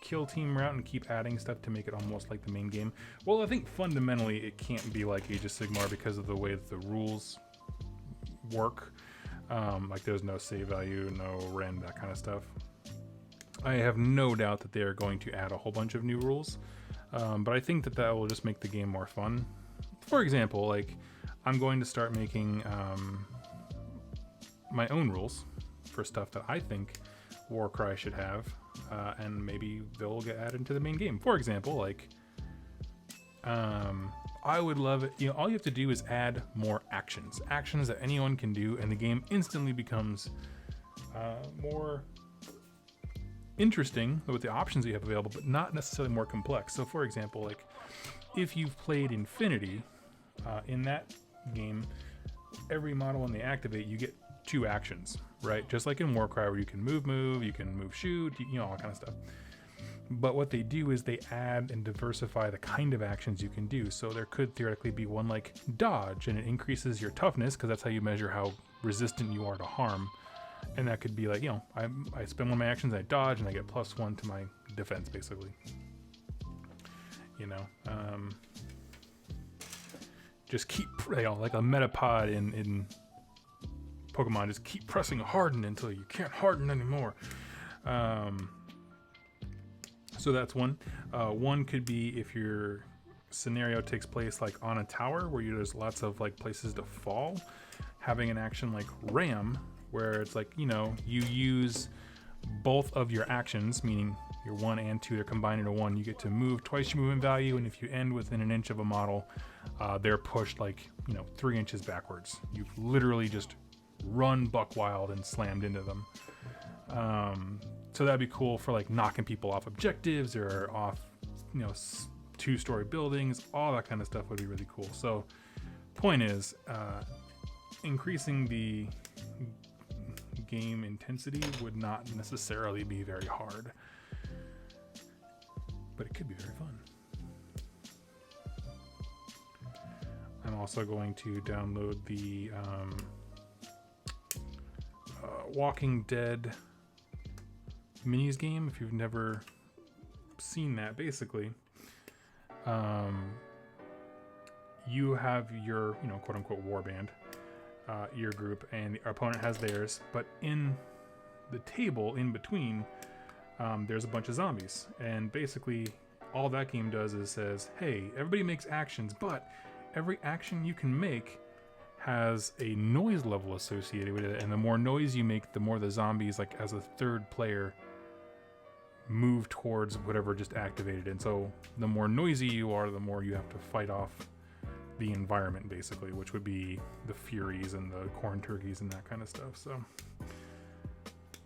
kill team route and keep adding stuff to make it almost like the main game. Well, I think fundamentally it can't be like Age of Sigmar because of the way that the rules work. Like there's no save value, no rend, that kind of stuff. I have no doubt that they are going to add a whole bunch of new rules, but I think that that will just make the game more fun. For example, like I'm going to start making my own rules for stuff that I think Warcry should have, and maybe they'll get added into the main game. For example, like I would love it. You know, all you have to do is add more actions that anyone can do, and the game instantly becomes more interesting with the options you have available, but not necessarily more complex. So for example, like if you've played Infinity, in that game, every model when they activate, you get 2 actions, right? Just like in Warcry, where you can move, you can move, shoot, you know, all that kind of stuff. But what they do is they add and diversify the kind of actions you can do. So there could theoretically be one like dodge, and it increases your toughness because that's how you measure how resistant you are to harm. And that could be like, you know, I spend one of my actions, I dodge, and I get +1 to my defense, basically. You know, just keep, you know, like a metapod in Pokemon, just keep pressing harden until you can't harden anymore. So that's one. One could be if your scenario takes place like on a tower where there's lots of like places to fall, having an action like ram, where it's like, you know, you use both of your actions, meaning your 1 and 2, they're combined into 1. You get to move twice your movement value, and if you end within an inch of a model, they're pushed like, you know, 3 inches backwards. You've literally just run buck wild and slammed into them. So that'd be cool for like knocking people off objectives or off, you know, 2-story buildings. All that kind of stuff would be really cool. So point is, increasing the game intensity would not necessarily be very hard, but it could be very fun. I'm also going to download the Walking Dead minis game. If you've never seen that, basically, you have your, you know, quote unquote warband, your group, and the opponent has theirs, but in the table in between, there's a bunch of zombies, and basically all that game does is says, hey, everybody makes actions, but every action you can make has a noise level associated with it, and the more noise you make, the more the zombies, like as a third player, move towards whatever just activated. And so the more noisy you are, the more you have to fight off the environment, basically, which would be the Furies and the corn turkeys and that kind of stuff. So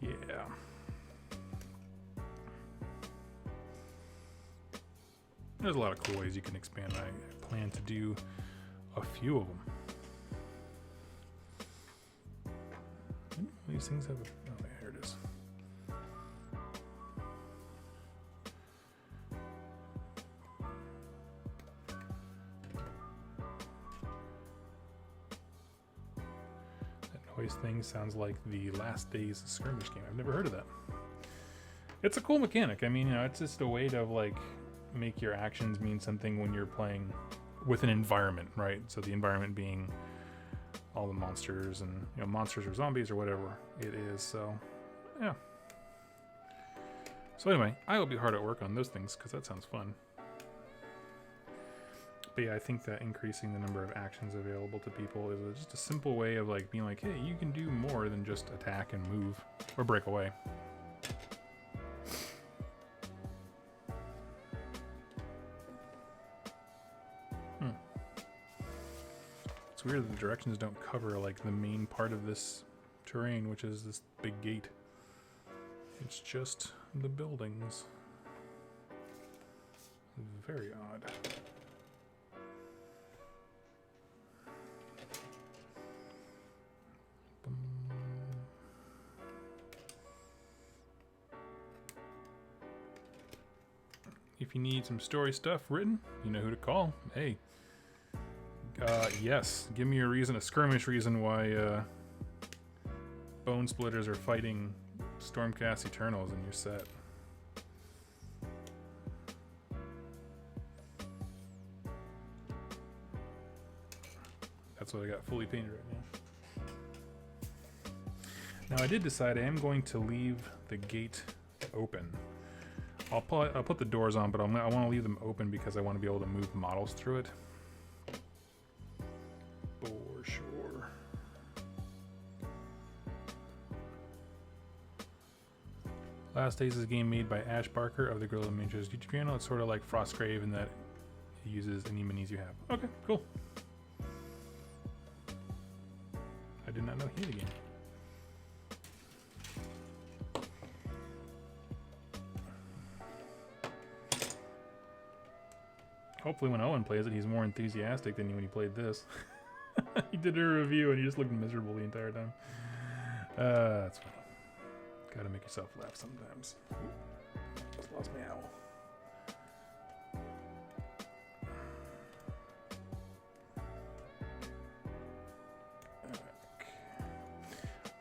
yeah, there's a lot of cool ways you can expand. I plan to do a few of them. These things have oh, here it is. That noise thing sounds like the Last Days skirmish game. I've never heard of that. It's a cool mechanic. I mean, you know, it's just a way to like make your actions mean something when you're playing with an environment, right? So the environment being all the monsters, and, you know, monsters or zombies or whatever it is. So yeah, so anyway, I will be hard at work on those things because that sounds fun. But yeah, I think that increasing the number of actions available to people is just a simple way of like being like, hey, you can do more than just attack and move or break away. It's weird that the directions don't cover like the main part of this terrain, which is this big gate. It's just the buildings. Very odd. If you need some story stuff written, you know who to call. Hey. Yes, give me a skirmish reason why Bone Splitters are fighting Stormcast Eternals and you're set. That's what I got fully painted right now. Now I did decide I am going to leave the gate open. I'll put the doors on, but I want to leave them open because I want to be able to move models through it. For sure. Last Days is a game made by Ash Barker of the Gorilla Miniatures YouTube channel. It's sort of like Frostgrave in that it uses any minis you have. Okay, cool. I did not know he had a game. Hopefully when Owen plays it, he's more enthusiastic than when he played this. He did a review and he just looked miserable the entire time. That's funny. Gotta make yourself laugh sometimes. Just lost my owl.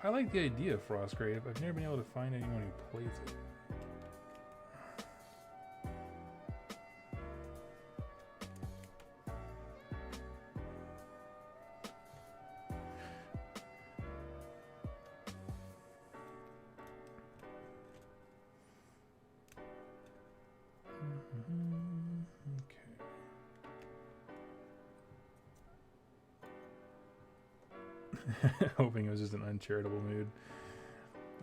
I like the idea of Frostgrave. I've never been able to find anyone who plays it. Hoping it was just an uncharitable mood.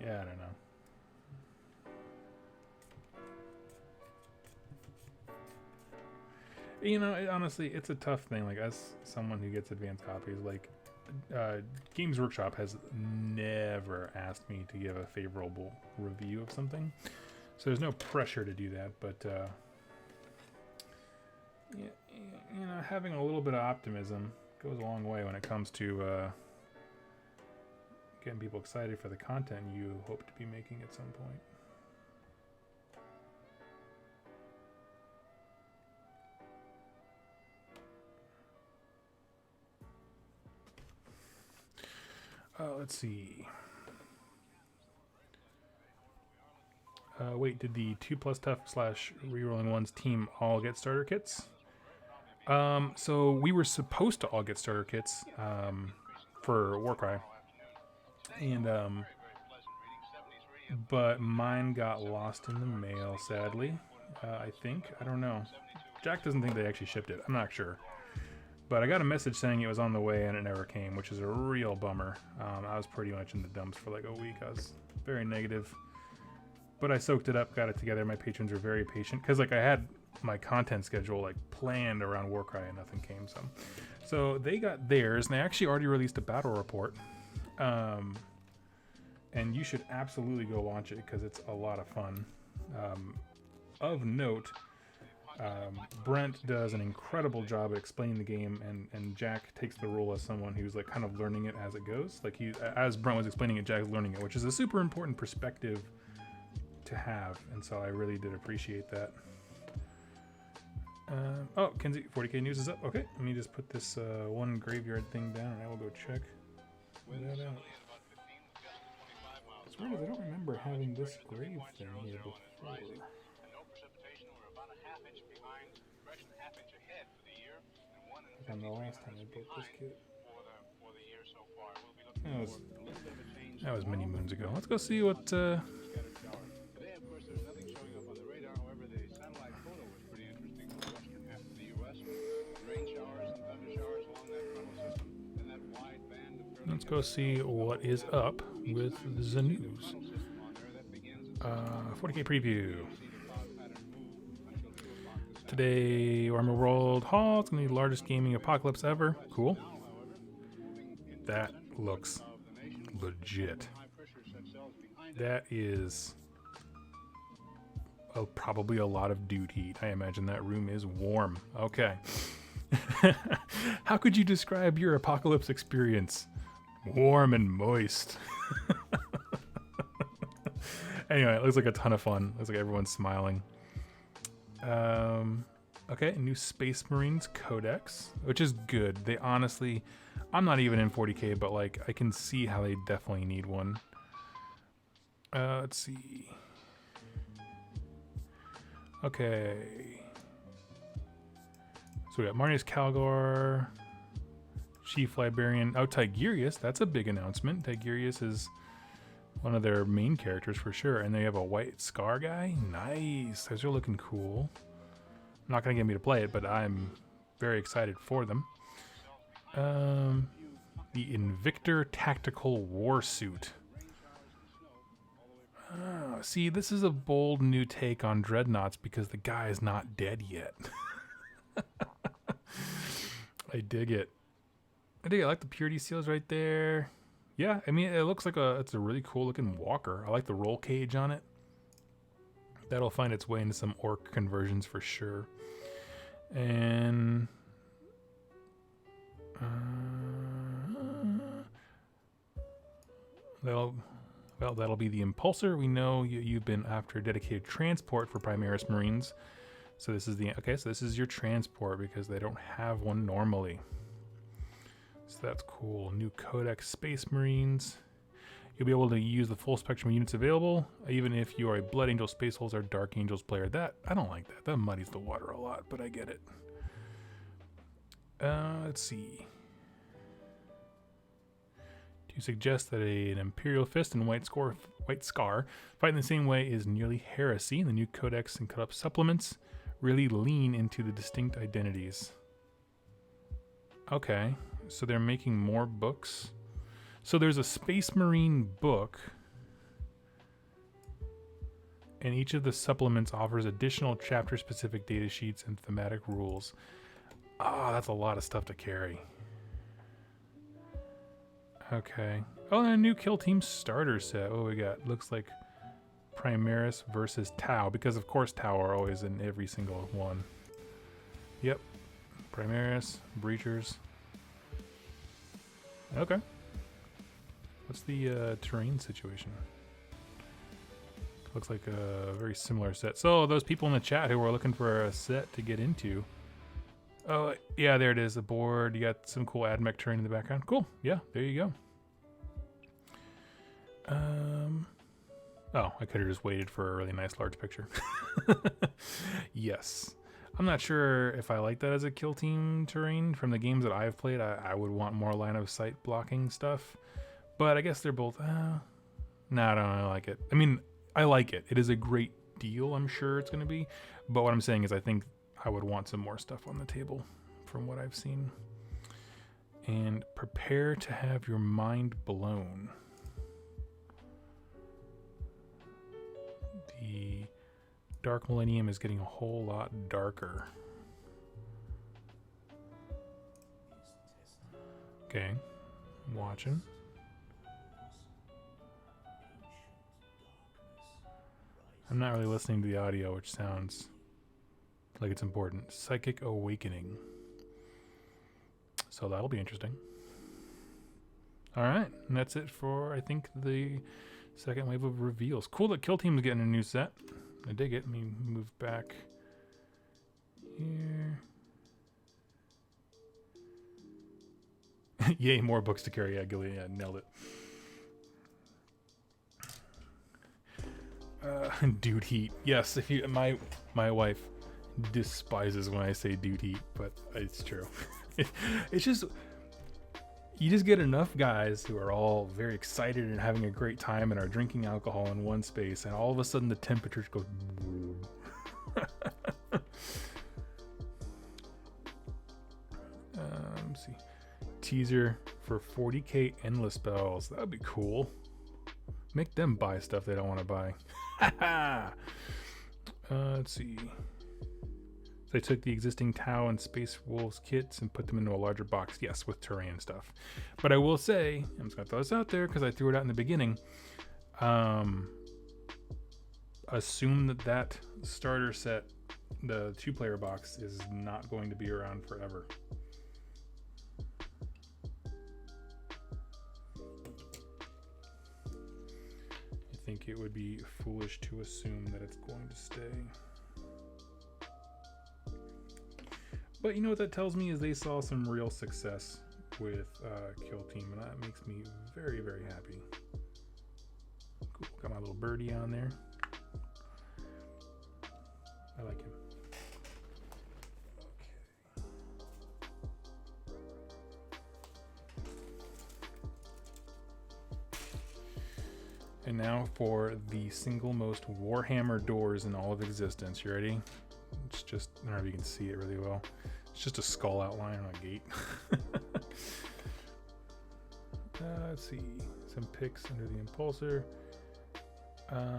Yeah, I don't know. You know, honestly, it's a tough thing. Like, as someone who gets advanced copies, like, Games Workshop has never asked me to give a favorable review of something. So there's no pressure to do that, but, you know, having a little bit of optimism goes a long way when it comes to, getting people excited for the content you hope to be making at some point. Let's see. Wait, did the 2+ tough / rerolling ones team all get starter kits? So we were supposed to all get starter kits for Warcry. And but mine got lost in the mail, sadly. I think. I don't know. Jack doesn't think they actually shipped it. I'm not sure. But I got a message saying it was on the way and it never came, which is a real bummer. I was pretty much in the dumps for like a week. I was very negative. But I soaked it up, got it together. My patrons were very patient because like I had my content schedule like planned around Warcry and nothing came. So they got theirs and they actually already released a battle report. And you should absolutely go watch it because it's a lot of fun. Of note, Brent does an incredible job at explaining the game, and Jack takes the role as someone who's like kind of learning it as it goes. Like as Brent was explaining it, Jack's learning it, which is a super important perspective to have, and so I really did appreciate that. Oh, Kenzie, 40K news is up. Okay, let me just put this one graveyard thing down, and I will go check that out. It's weird, I don't remember having this grave thing here before. On the last time I built this kit. That was many moons ago. Let's go see what let's go see what is up with the news. 40K preview. Today, Warhammer World Hall. It's going to be the largest gaming apocalypse ever. Cool. That looks legit. That is probably a lot of dude heat. I imagine that room is warm. Okay. How could you describe your apocalypse experience? Warm and moist. Anyway, it looks like a ton of fun. Looks like everyone's smiling. Okay, new Space Marines codex, which is good. They honestly, I'm not even in 40K, but like I can see how they definitely need one. Let's see. Okay. So we got Marnius Calgor, Chief Librarian. Oh, Tigurius. That's a big announcement. Tigurius is one of their main characters for sure. And they have a white scar guy. Nice. Those are looking cool. Not going to get me to play it, but I'm very excited for them. The Invictor Tactical Warsuit. See, this is a bold new take on Dreadnoughts because the guy is not dead yet. I dig it. I like the purity seals right there. Yeah, I mean, it looks like it's a really cool looking walker. I like the roll cage on it. That'll find its way into some orc conversions for sure. And they'll Well, that'll be the Impulsor. We know you've been after a dedicated transport for Primaris Marines. So this is the, okay, so this is your transport because they don't have one normally. So that's cool. New Codex Space Marines. You'll be able to use the full spectrum of units available, even if you are a Blood Angel, Space Wolves, or Dark Angels player. That, I don't like that. That muddies the water a lot, but I get it. Let's see. To suggest that an Imperial Fist and White Scar fight in the same way is nearly heresy. The new Codex and cut-up supplements really lean into the distinct identities. Okay, so they're making more books. So there's a Space Marine book, and each of the supplements offers additional chapter-specific data sheets and thematic rules. Ah, that's a lot of stuff to carry. Okay. Oh, and a new Kill Team starter set. What we got? Looks like Primaris versus Tau, because of course Tau are always in every single one. Yep. Primaris, Breachers. Okay. What's the terrain situation? Looks like a very similar set. So those people in the chat who were looking for a set to get into. Oh, yeah, there it is. The board. You got some cool AdMech terrain in the background. Cool. Yeah, there you go. Oh, I could have just waited for a really nice large picture. Yes. I'm not sure if I like that as a kill team terrain. From the games that I've played, I would want more line of sight blocking stuff. But I guess they're both... no, I don't like it. I mean, I like it. It is a great deal, I'm sure it's going to be. But what I'm saying is I think I would want some more stuff on the table from what I've seen. And prepare to have your mind blown. The Dark Millennium is getting a whole lot darker. Okay, I'm watching. I'm not really listening to the audio, which sounds like it's important. Psychic Awakening. So that'll be interesting. All right, and that's it for, I think, the second wave of reveals. Cool that Kill Team's getting a new set. I dig it. Let me move back here. Yay, more books to carry. Yeah, Gilly, yeah, nailed it. Dude heat. Yes, if you, my wife despises when I say dude heat, but it's true. It's just, you just get enough guys who are all very excited and having a great time and are drinking alcohol in one space, and all of a sudden the temperatures go. Let's see. Teaser for 40k endless spells. That would be cool. Make them buy stuff they don't want to buy. Let's see. They took the existing Tau and Space Wolves kits and put them into a larger box. Yes, with terrain stuff. But I will say, I'm just going to throw this out there because I threw it out in the beginning. Assume that starter set, the 2-player box, is not going to be around forever. I think it would be foolish to assume that it's going to stay. But you know what that tells me is they saw some real success with Kill Team, and that makes me very, very happy. Cool. Got my little birdie on there. I like him. And now for the single most Warhammer doors in all of existence. You ready? It's just, I don't know if you can see it really well. It's just a skull outline on a gate. Let's see. Some picks under the Impulsor. I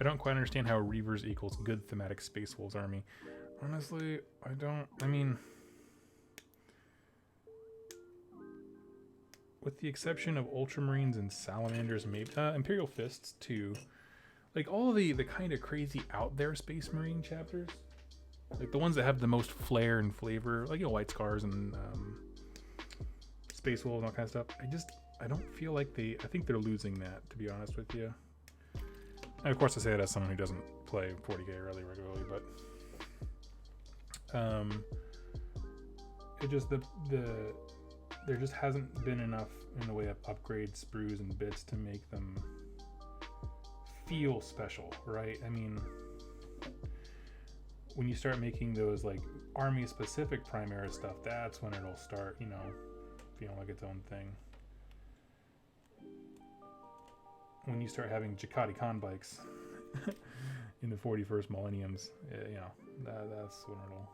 don't quite understand how Reavers equals good thematic Space Wolves army. Honestly, I don't. I mean, with the exception of Ultramarines and Salamanders, maybe Imperial Fists too. Like all the kind of crazy out there Space Marine chapters, like the ones that have the most flair and flavor, like, you know, White Scars and Space Wolves and all kind of stuff. I don't feel like I think they're losing that, to be honest with you. And of course, I say that as someone who doesn't play 40k really regularly, but it just there just hasn't been enough in the way of upgrades, sprues, and bits to make them feel special, right? I mean, when you start making those like army-specific Primera stuff, that's when it'll start, you know, feeling like its own thing. When you start having Jakati Khan bikes in the 41st millenniums, you know, that's when it'll.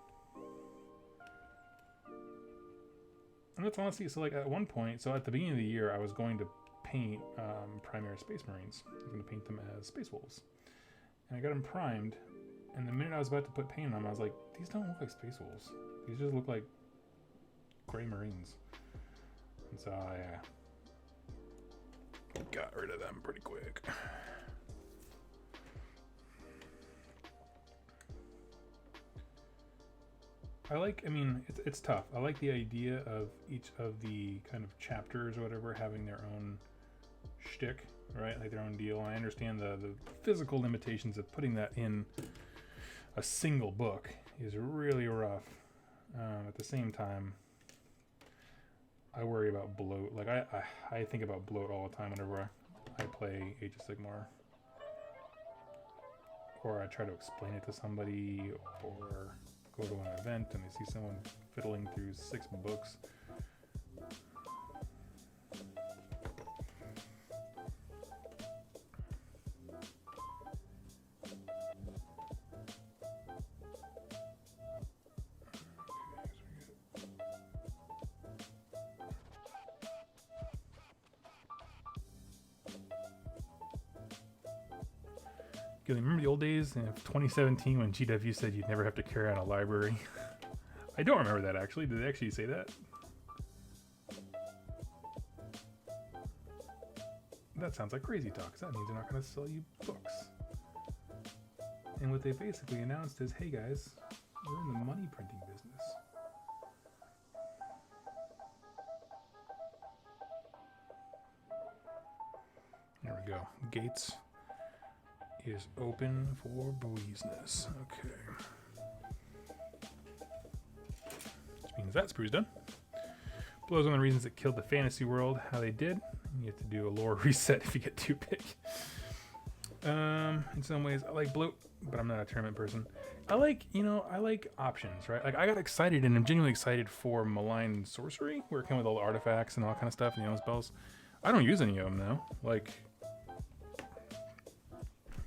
And that's honestly, so like at one point, so at the beginning of the year, I was going to paint Primera Space Marines. I was going to paint them as Space Wolves. And I got them primed, and the minute I was about to put paint on them, I was like, these don't look like Space Wolves. These just look like gray Marines. And so I got rid of them pretty quick. I mean, it's tough. I like the idea of each of the kind of chapters or whatever having their own shtick, right? Like their own deal. And I understand the physical limitations of putting that in a single book is really rough. At the same time, I worry about bloat. Like I think about bloat all the time whenever I play Age of Sigmar. Or I try to explain it to somebody, or go to an event and I see someone fiddling through 6 books. Remember the old days in 2017 when GW said you'd never have to carry out a library? I don't remember that actually. Did they actually say that? That sounds like crazy talk, because that means they're not going to sell you books. And what they basically announced is, hey guys, we're in the money printing business. There we go. Gates is open for business. Okay. Which means that sprue's done. Blow's one of the reasons it killed the fantasy world how they did. You have to do a lore reset if you get too big. In some ways, I like bloat, but I'm not a tournament person. I like options, right? Like I got excited, and I'm genuinely excited for Malign Sorcery, where it came with all the artifacts and all that kind of stuff, and the spells. I don't use any of them now. Like,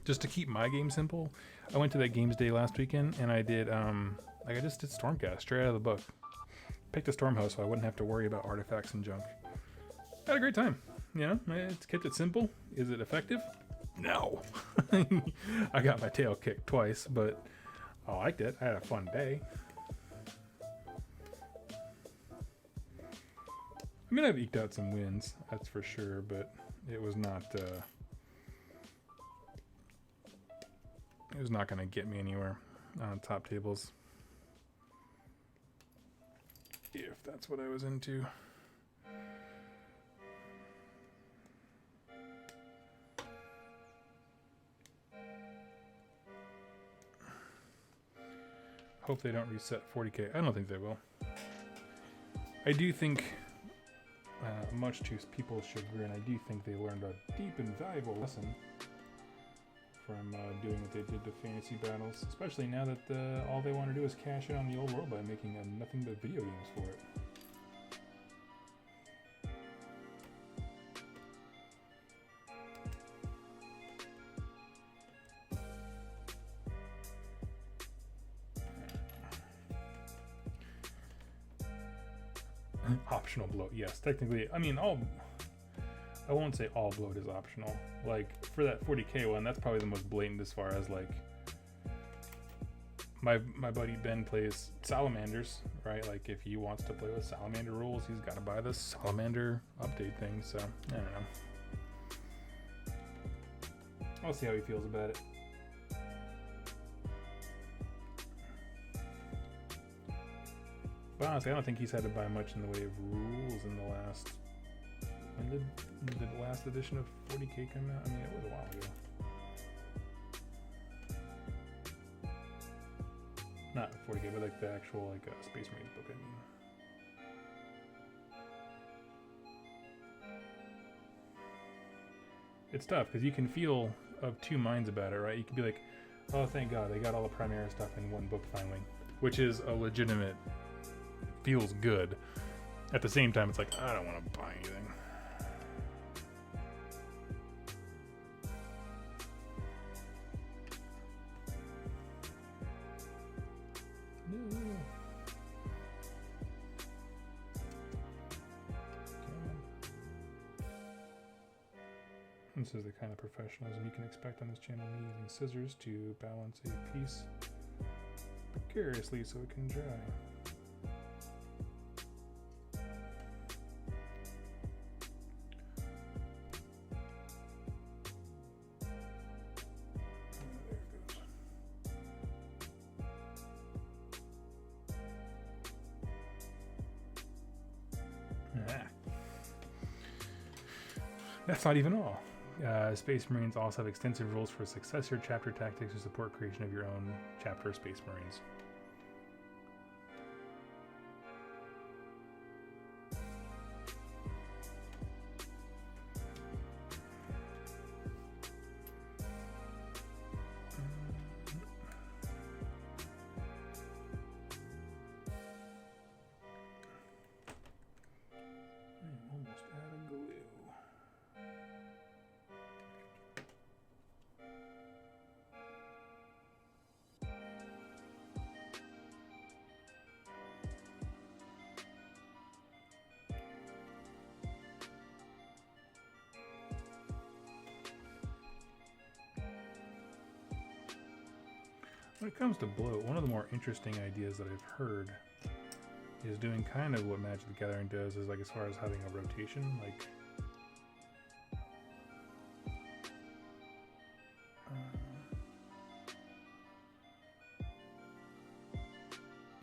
just to keep my game simple, I went to that Games Day last weekend, and I did, I just did Stormcast straight out of the book. Picked a Stormhouse so I wouldn't have to worry about artifacts and junk. Had a great time. You know, it's kept it simple. Is it effective? No. I got my tail kicked twice, but I liked it. I had a fun day. I mean, I've eked out some wins, that's for sure, but it was not going to get me anywhere on top tables, if that's what I was into. Hope they don't reset 40k. I don't think they will. I do think, much to people's chagrin, I do think they learned a deep and valuable lesson from doing what they did to fantasy battles, especially now that all they want to do is cash in on the old world by making nothing but video games for it. Optional bloat, yes. Technically, I mean, I won't say all bloat is optional. Like, for that 40k one, that's probably the most blatant as far as, like, my buddy Ben plays Salamanders, right? Like, if he wants to play with Salamander rules, he's got to buy the Salamander update thing, so, I don't know. I'll see how he feels about it. But honestly, I don't think he's had to buy much in the way of rules in the last When did the last edition of 40K come out? I mean, it was a while ago. Not 40K, but like the actual like Space Marines book, I mean. It's tough because you can feel of two minds about it, right? You can be like, oh, thank God, they got all the Primera stuff in one book finally, which is a legitimate, feels good. At the same time, it's like, I don't want to buy anything. This is the kind of professionalism you can expect on this channel, me using scissors to balance a piece precariously so it can dry. There it goes. That's not even all. Space Marines also have extensive rules for successor chapter tactics to support creation of your own chapter of Space Marines. I'm almost out of glue. When it comes to bloat, one of the more interesting ideas that I've heard is doing kind of what Magic the Gathering does, is like as far as having a rotation, like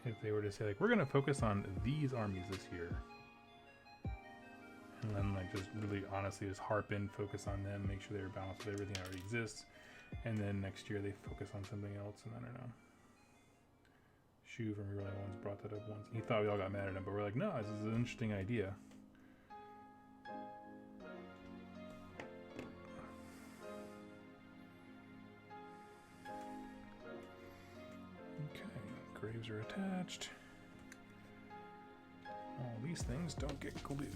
if they were to say like, we're going to focus on these armies this year, and then like just really honestly just harp in, focus on them, make sure they're balanced with everything that already exists. And then next year they focus on something else, and I don't know. Shu from Real Life Ones brought that up once. He thought we all got mad at him, but we're like, no, this is an interesting idea. Okay, graves are attached. All these things don't get glued.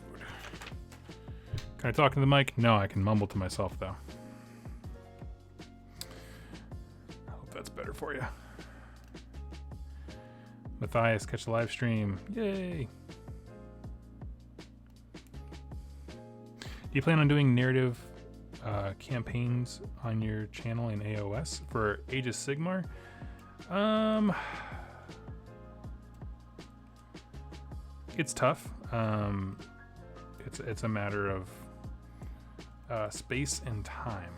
Can I talk to the mic? No, I can mumble to myself though. That's better for you. Matthias, catch the live stream. Yay! Do you plan on doing narrative campaigns on your channel in AOS for Age of Sigmar? It's tough. It's a matter of space and time,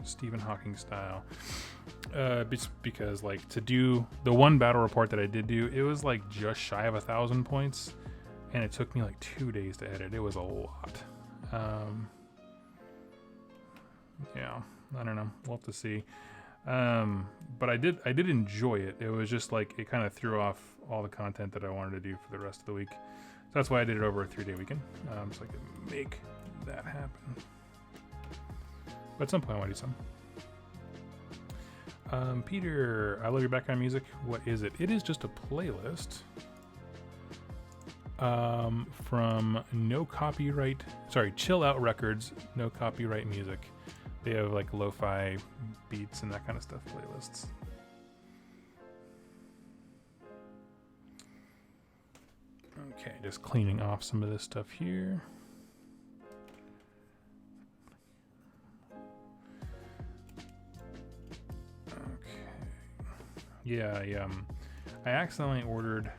Stephen Hawking style. Because like to do the one battle report that I did do, it was like just shy of 1,000 points, and it took me like 2 days to edit. It was a lot. Yeah, I don't know. We'll have to see. But I did enjoy it. It was just like it kind of threw off all the content that I wanted to do for the rest of the week. So that's why I did it over a 3-day weekend, so I could make that happen. But at some point I want to do some. Peter, I love your background music. What is it? It is just a playlist from Chill Out Records, No Copyright Music. They have like lo-fi beats and that kind of stuff playlists. Okay, just cleaning off some of this stuff here. Yeah, I accidentally ordered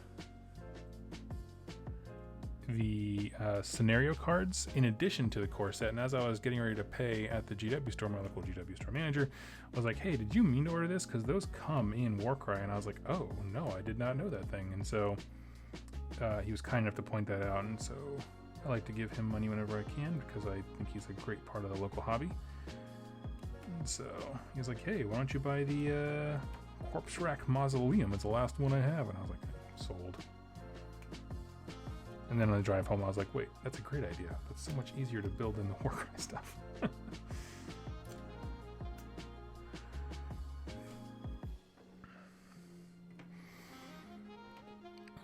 the scenario cards in addition to the core set, and as I was getting ready to pay at the GW store, my local GW store manager was like, hey, did you mean to order this? Because those come in Warcry. And I was like, oh, no, I did not know that thing. And so he was kind enough to point that out, and so I like to give him money whenever I can because I think he's a great part of the local hobby. And so he's like, hey, why don't you buy the Corpse Rack Mausoleum? It's the last one I have. And I was like, sold. And then on the drive home, I was like, wait, that's a great idea. That's so much easier to build than the Warcry stuff.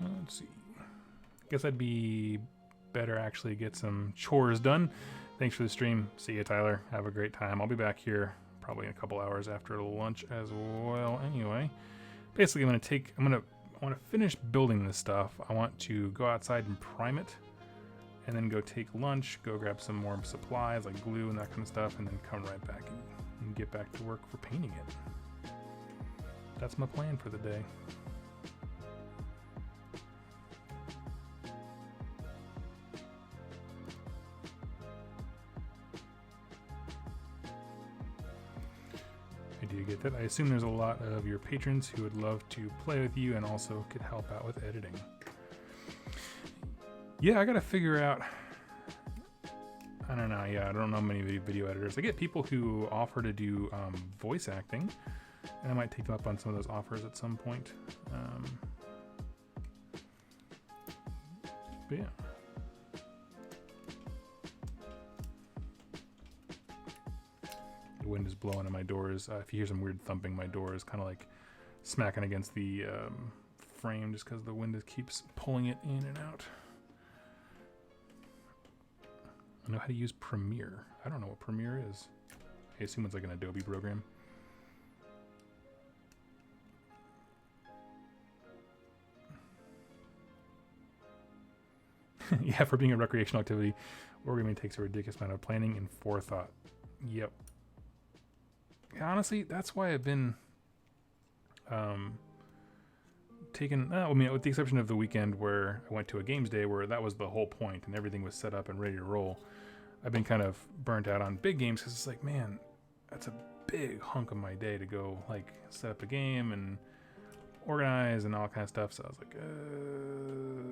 Let's see. Guess I'd be better actually get some chores done. Thanks for the stream. See you, Tyler. Have a great time. I'll be back here probably in a couple hours after lunch as well. Anyway, basically, I want to finish building this stuff. I want to go outside and prime it, and then go take lunch, go grab some more supplies like glue and that kind of stuff, and then come right back and get back to work for painting it. That's my plan for the day. Do you get that? I assume there's a lot of your patrons who would love to play with you and also could help out with editing. Yeah, I gotta figure out. I don't know. Yeah, I don't know many video editors. I get people who offer to do voice acting, and I might take them up on some of those offers at some point. But yeah. The wind is blowing and my doors. If you hear some weird thumping, my door is kind of like smacking against the frame just because the wind keeps pulling it in and out. I know how to use Premiere. I don't know what Premiere is. I assume it's like an Adobe program. Yeah, for being a recreational activity, wargaming takes a ridiculous amount of planning and forethought. Yep. Honestly, that's why I've been taking, I mean, with the exception of the weekend where I went to a games day where that was the whole point and everything was set up and ready to roll. I've been kind of burnt out on big games because it's like, man, that's a big hunk of my day to go like set up a game and organize and all kind of stuff. So I was like,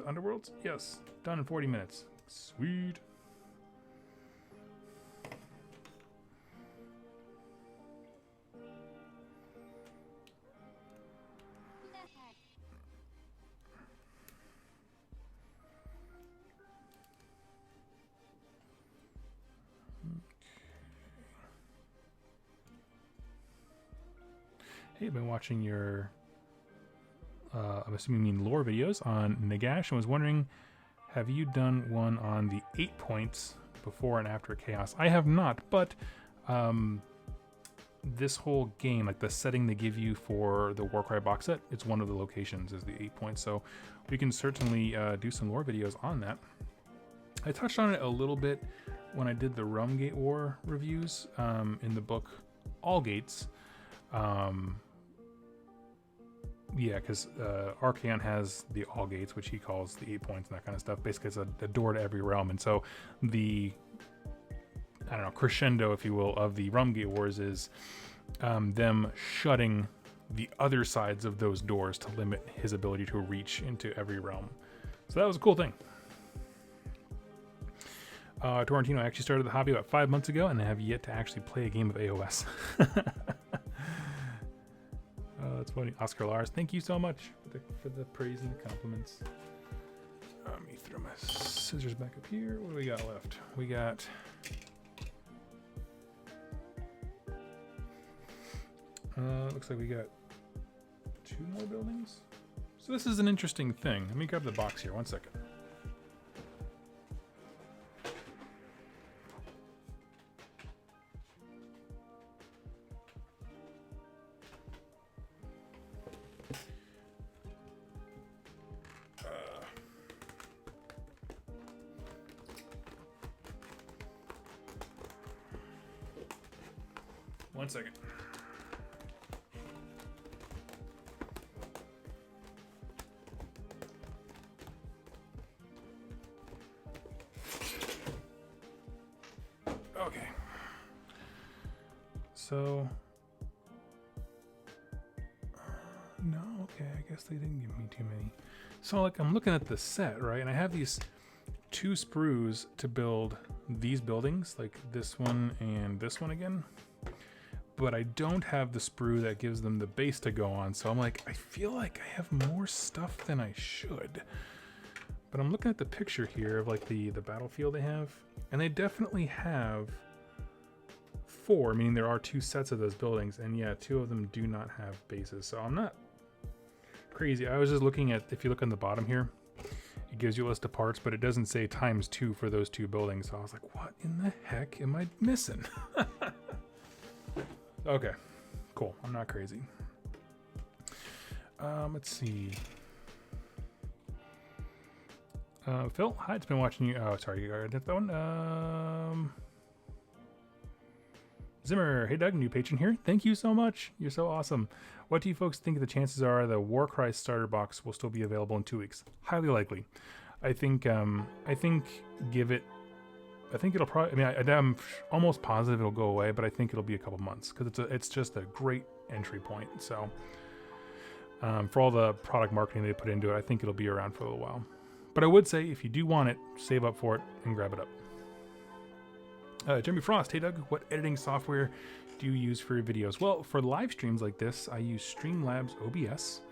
Underworlds? Yes, done in 40 minutes. Sweet. Hey, I've been watching your, I'm assuming you mean lore videos on Nagash, and was wondering, have you done one on the 8 points before and after Chaos? I have not, but this whole game, like the setting they give you for the Warcry box set, it's one of the locations is the 8 points, so we can certainly do some lore videos on that. I touched on it a little bit when I did the Realm Gate War reviews in the book All Gates. Yeah, because Archaon has the All Gates, which he calls the 8 points and that kind of stuff. Basically, it's a door to every realm. And so the, I don't know, crescendo, if you will, of the Realm Gate Wars is them shutting the other sides of those doors to limit his ability to reach into every realm. So that was a cool thing. Torrentino, I actually started the hobby about 5 months ago and I have yet to actually play a game of AOS. That's funny. Oscar Lars, thank you so much for the praise and the compliments. Let me throw my scissors back up here. What do we got left? We got... looks like we got 2 more buildings. So this is an interesting thing. Let me grab the box here. 1 second. One second. Okay. So, no, okay, I guess they didn't give me too many. So, like, I'm looking at the set, right? And I have these 2 sprues to build these buildings, like this one and this one again. But I don't have the sprue that gives them the base to go on. So I'm like, I feel like I have more stuff than I should. But I'm looking at the picture here of like the battlefield they have, and they definitely have 4, meaning there are 2 sets of those buildings, and yeah, 2 of them do not have bases. So I'm not crazy. I was just looking at, if you look on the bottom here, it gives you a list of parts, but it doesn't say ×2 for those 2 buildings. So I was like, what in the heck am I missing? Okay, cool. I'm not crazy. Let's see. Phil, hi, it's been watching you. Oh, sorry, you got that one. Zimmer, hey Doug, new patron here. Thank you so much. You're so awesome. What do you folks think the chances are the Warcry starter box will still be available in 2 weeks? Highly likely. I think give it. I think it'll probably. I mean, I'm almost positive it'll go away, but I think it'll be a couple months because it's just a great entry point. So for all the product marketing they put into it, I think it'll be around for a little while. But I would say if you do want it, save up for it and grab it up. Jeremy Frost, hey Doug, what editing software do you use for your videos? Well, for live streams like this, I use Streamlabs OBS.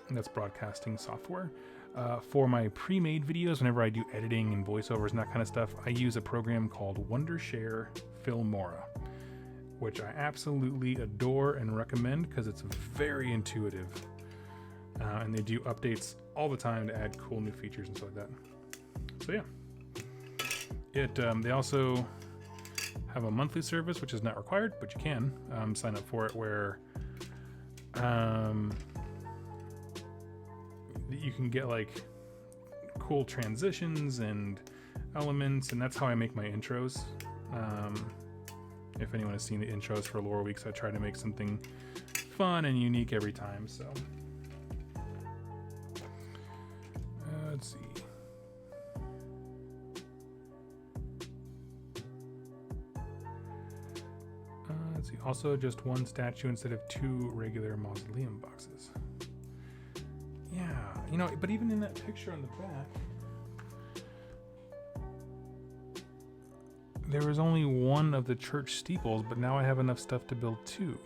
That's broadcasting software. For my pre-made videos, whenever I do editing and voiceovers and that kind of stuff, I use a program called Wondershare Filmora, which I absolutely adore and recommend because it's very intuitive. And they do updates all the time to add cool new features and stuff like that. So yeah. They also have a monthly service, which is not required, but you can sign up for it, where you can get like cool transitions and elements, and that's how I make my intros. If anyone has seen the intros for Lore Weeks, I try to make something fun and unique every time. So let's see. Let's see. Also, just 1 statue instead of 2 regular mausoleum boxes. Yeah, you know, but even in that picture on the back, there was only 1 of the church steeples, but now I have enough stuff to build 2.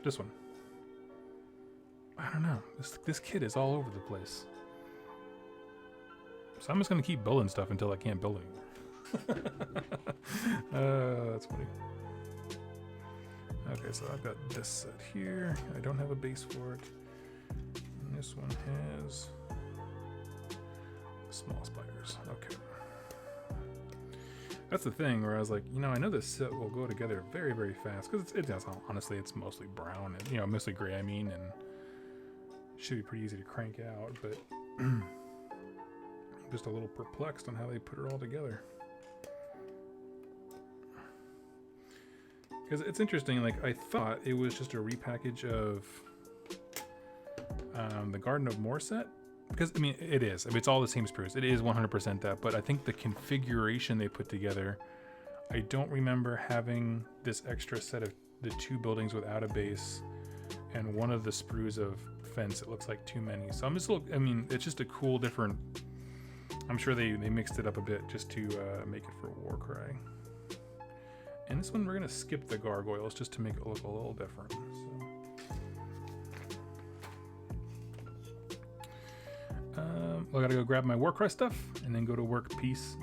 This one. I don't know. This kid is all over the place. So I'm just gonna keep building stuff until I can't build anymore. That's funny. Okay, so I've got this set here. I don't have a base for it. And this one has small spiders. Okay. That's the thing where I was like, you know, I know this set will go together very, very fast because it does. Honestly, it's mostly brown and, you know, mostly gray, I mean, and should be pretty easy to crank out, but I'm just a little perplexed on how they put it all together. Because it's interesting, like, I thought it was just a repackage of the Garden of Moor set. Because, I mean, it is. I mean, it's all the same sprues. It is 100% that. But I think the configuration they put together, I don't remember having this extra set of the 2 buildings without a base and 1 of the sprues of fence. It looks like too many. So I'm just I mean, it's just a cool, different... I'm sure they mixed it up a bit just to make it for Warcry. And this one, we're going to skip the gargoyles just to make it look a little different. I gotta go grab my Warcry stuff and then go to work. Peace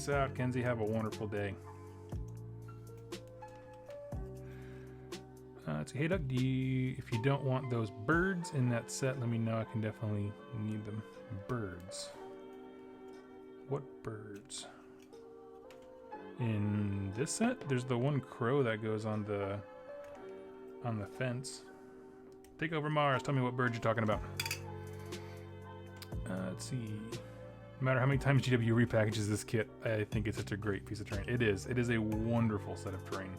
out, Kenzie. Have a wonderful day. Let's see. Hey Doug, if you don't want those birds in that set, let me know. I can definitely need them. Birds. What birds? In this set, there's the 1 crow that goes on the fence. Take over Mars. Tell me what bird you're talking about. Let's see. No matter how many times GW repackages this kit, I think it's such a great piece of terrain. It is. It is a wonderful set of terrain.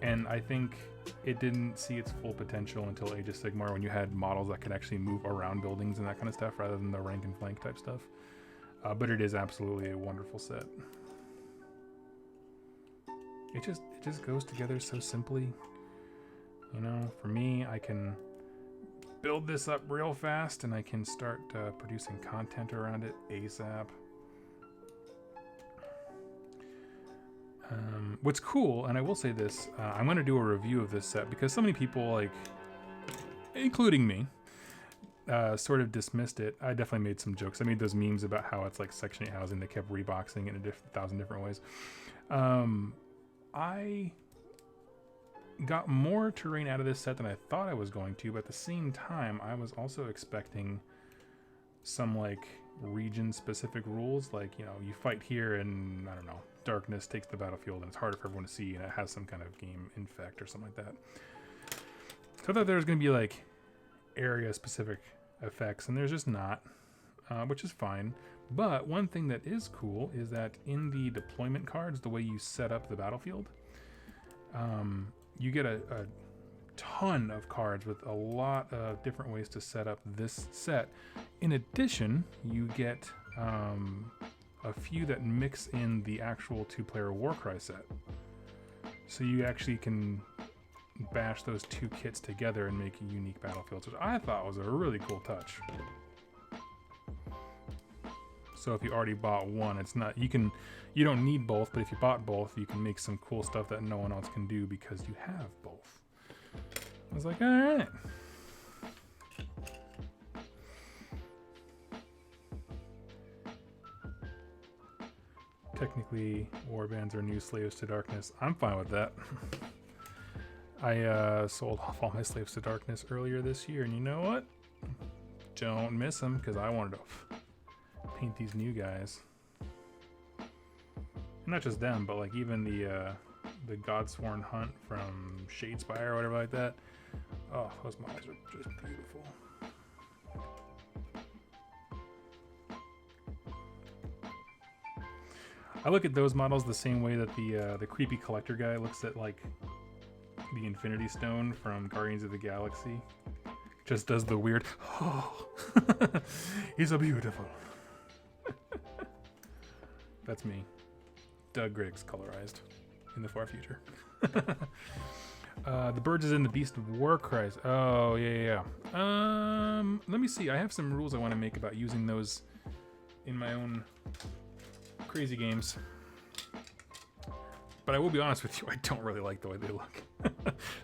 And I think it didn't see its full potential until Age of Sigmar, when you had models that could actually move around buildings and that kind of stuff rather than the rank and flank type stuff. But it is absolutely a wonderful set. It just goes together so simply. You know, for me, I can build this up real fast and I can start producing content around it ASAP. What's cool, and I will say this, I'm going to do a review of this set because so many people, like, including me, sort of dismissed it. I definitely made some jokes. I made those memes about how it's like Section 8 housing. They kept reboxing it in a 1,000 different ways. I got more terrain out of this set than I thought I was going to, but at the same time, I was also expecting some, like, region-specific rules. Like, you know, you fight here and, I don't know, darkness takes the battlefield and it's harder for everyone to see and it has some kind of game infect or something like that. So I thought there was going to be, like, area-specific effects, and there's just not, which is fine. But one thing that is cool is that in the deployment cards, the way you set up the battlefield, you get a ton of cards with a lot of different ways to set up this set. In addition, you get a few that mix in the actual 2-player Warcry set. So you actually can bash those 2 kits together and make unique battlefields, which I thought was a really cool touch. So if you already bought one, it's not, you don't need both, but if you bought both, you can make some cool stuff that no one else can do because you have both. I was like, all right. Technically, warbands are new slaves to darkness. I'm fine with that. I sold off all my slaves to darkness earlier this year, and you know what? Don't miss them, because I wanted to paint these new guys. And not just them, but like even the Godsworn Hunt from Shadespire or whatever like that. Oh, those models are just beautiful. I look at those models the same way that the creepy collector guy looks at, like, the Infinity Stone from Guardians of the Galaxy. Just does the weird, oh, he's so beautiful. That's me. Doug Griggs colorized in the far future. The birds is in the Beast of Warcry. Oh, yeah. Let me see. I have some rules I want to make about using those in my own crazy games. But I will be honest with you, I don't really like the way they look.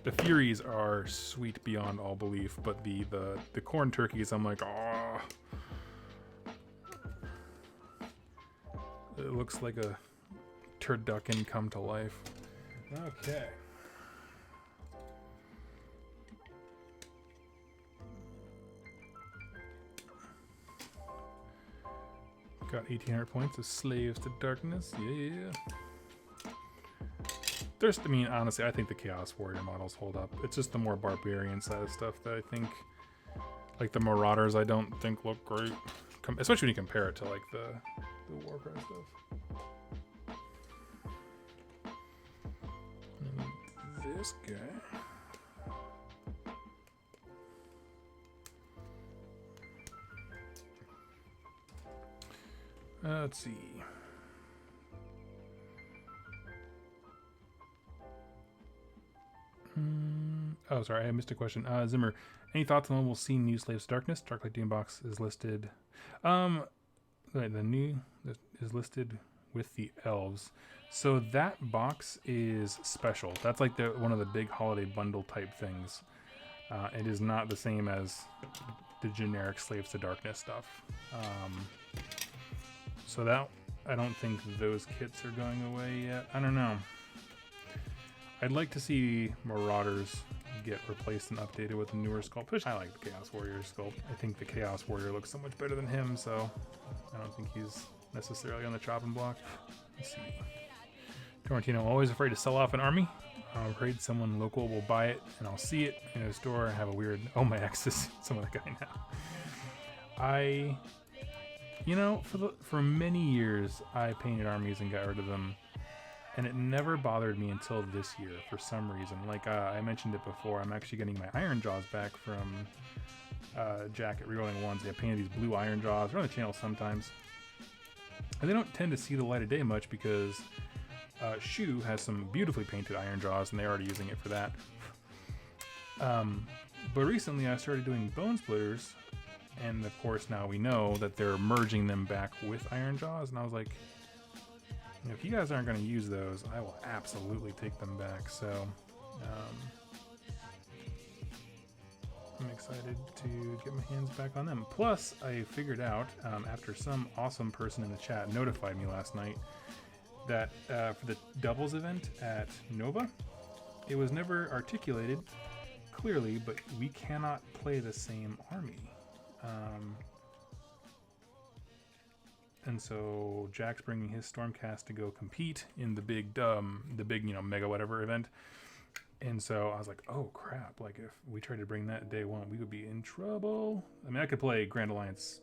The Furies are sweet beyond all belief, but the corn turkeys, I'm like, oh. It looks like a turducken come to life. Okay. Got 1,800 points of Slaves to Darkness. Yeah. I mean, honestly, I think the Chaos Warrior models hold up. It's just the more barbarian side of stuff that I think, like the Marauders, I don't think look great. Especially when you compare it to like the Warcry stuff. And this guy. Let's see. Oh, sorry, I missed a question. Zimmer, any thoughts on when we'll see new Slaves to Darkness? Darklight Doom box is listed. The new is listed with the elves. So that box is special. That's like one of the big holiday bundle type things. It is not the same as the generic Slaves to Darkness stuff. So that, I don't think those kits are going away yet. I don't know. I'd like to see Marauders get replaced and updated with a newer sculpt. I like the Chaos Warrior sculpt. I think the Chaos Warrior looks so much better than him, so I don't think he's necessarily on the chopping block. Let's see. Torrentino, always afraid to sell off an army. I'm afraid someone local will buy it, and I'll see it in a store and have a weird, oh, my ex is some of the guy now. You know, for many years, I painted armies and got rid of them. And it never bothered me until this year for some reason. Like I mentioned it before, I'm actually getting my Iron Jaws back from Jack at Rerolling Ones. I painted these blue Iron Jaws. They're on the channel sometimes. And they don't tend to see the light of day much because Shu has some beautifully painted Iron Jaws and they're already using it for that. But recently I started doing bone splitters, and of course now we know that they're merging them back with iron jaws, and I was like, if you guys aren't going to use those, I will absolutely take them back. So I'm excited to get my hands back on them. Plus, I figured out, after some awesome person in the chat notified me last night, that for the doubles event at Nova, it was never articulated clearly, but we cannot play the same army. And so Jack's bringing his Stormcast to go compete in the big, mega whatever event. And so I was like, oh crap, like if we tried to bring that day one, we would be in trouble. I mean, I could play Grand Alliance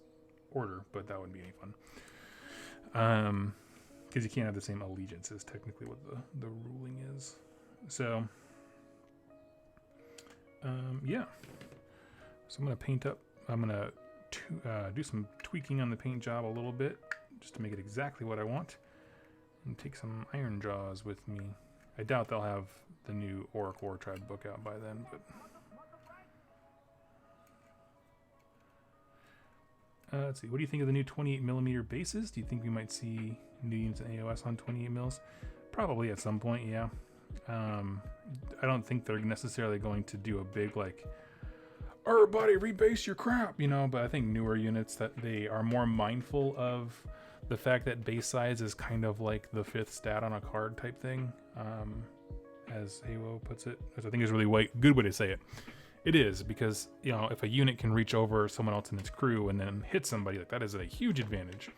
Order, but that wouldn't be any fun. Because you can't have the same allegiances, technically what the ruling is. So, yeah. So I'm going to paint up, I'm going to do some tweaking on the paint job a little bit, just to make it exactly what I want. And take some iron jaws with me. I doubt they'll have the new Orc War Tribe book out by then, but let's see. What do you think of the new 28mm bases? Do you think we might see new units in AOS on 28 mils? Probably at some point, yeah. I don't think they're necessarily going to do a big like, everybody rebase your crap, but I think newer units that they are more mindful of the fact that base size is kind of like the 5th stat on a card type thing, as Halo puts it, which I think is a really good way to say it. It is, because if a unit can reach over someone else in its crew and then hit somebody, like that is a huge advantage.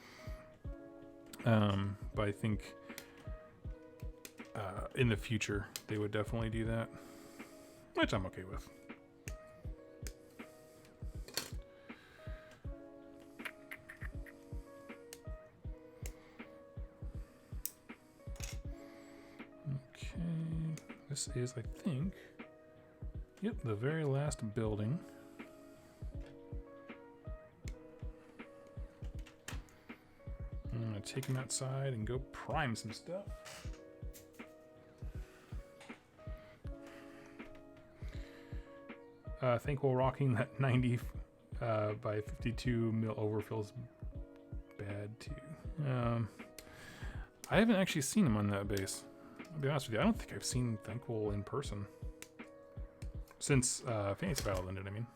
But I think in the future they would definitely do that, which I'm okay with. This is, I think, yep, the very last building. I'm going to take him outside and go prime some stuff. I think while rocking that 90 by 52 mil overfill's bad too. I haven't actually seen him on that base. I'll be honest with you, I don't think I've seen Thankful in person since Fantasy Battle ended, I mean.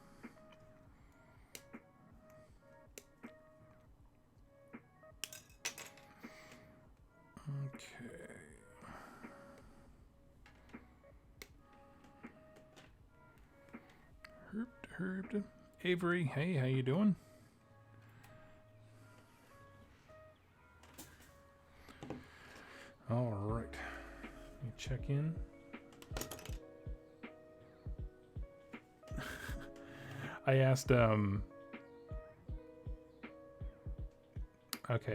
Okay. Herb. Avery, hey, how you doing? All right. Check in. I asked okay,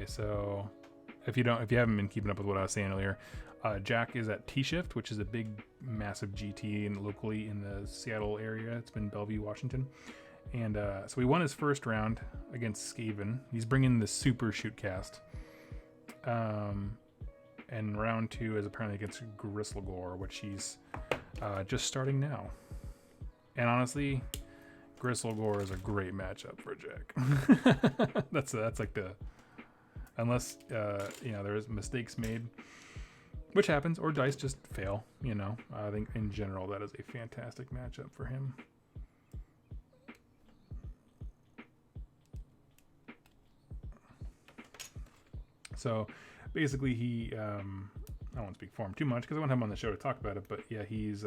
so if you haven't been keeping up with what I was saying earlier, Jack is at T-Shift, which is a big massive GT and locally in the Seattle area. It's been Bellevue, Washington. And so he won his first round against Skaven. He's bringing the super shoot cast. And round 2 is apparently against Gristlegore, which he's just starting now. And honestly, Gristlegore is a great matchup for Jack. that's like the, unless there's mistakes made, which happens, or dice just fail. I think in general that is a fantastic matchup for him. So basically, he, I won't speak for him too much because I won't have him on the show to talk about it, but yeah, he's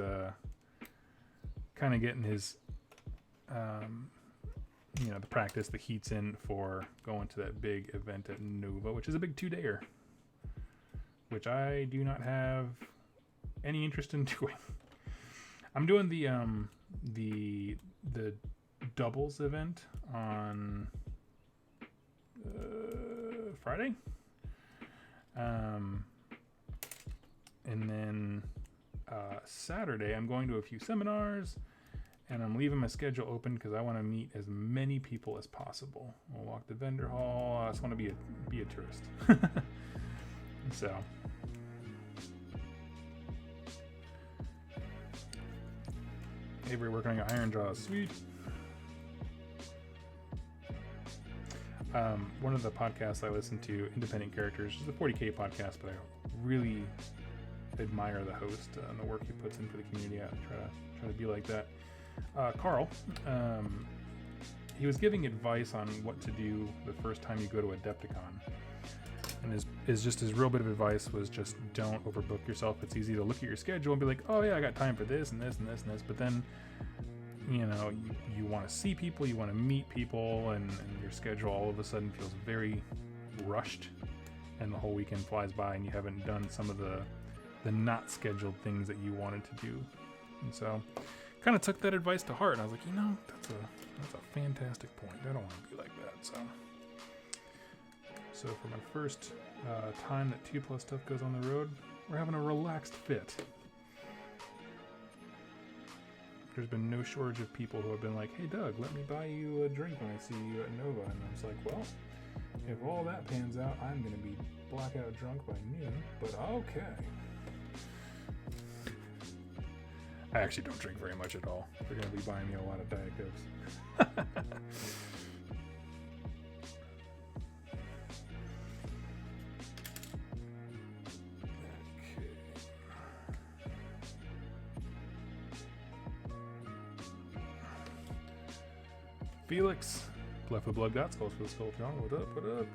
kind of getting his, the practice, the heats in for going to that big event at Nova, which is a big 2-dayer, which I do not have any interest in doing. I'm doing the doubles event on Friday. And then Saturday I'm going to a few seminars, and I'm leaving my schedule open because I want to meet as many people as possible. I'll walk the vendor hall. I just want to be a tourist. So Avery working on Iron Jaws. Sweet. One of the podcasts I listen to, Independent Characters, is the 40K podcast, but I really admire the host and the work he puts in for the community. I try to be like that. Carl, he was giving advice on what to do the first time you go to Adepticon, and his real bit of advice was just don't overbook yourself. It's easy to look at your schedule and be like, oh yeah, I got time for this and this and this and this, but then you know, you want to see people, you want to meet people, and your schedule all of a sudden feels very rushed, and the whole weekend flies by and you haven't done some of the not scheduled things that you wanted to do. And so kind of took that advice to heart, and I was like, you know, that's a fantastic point. I don't want to be like that. So for my first time that 2+ stuff goes on the road, we're having a relaxed fit. There's been no shortage of people who have been like, hey Doug, let me buy you a drink when I see you at Nova. And I was like, well, if all that pans out, I'm going to be blackout drunk by noon, but okay. I actually don't drink very much at all. They're going to be buying me a lot of Diet Cokes. Felix, Left with Blood Gods, calls for the Skull Throne. What up, what up?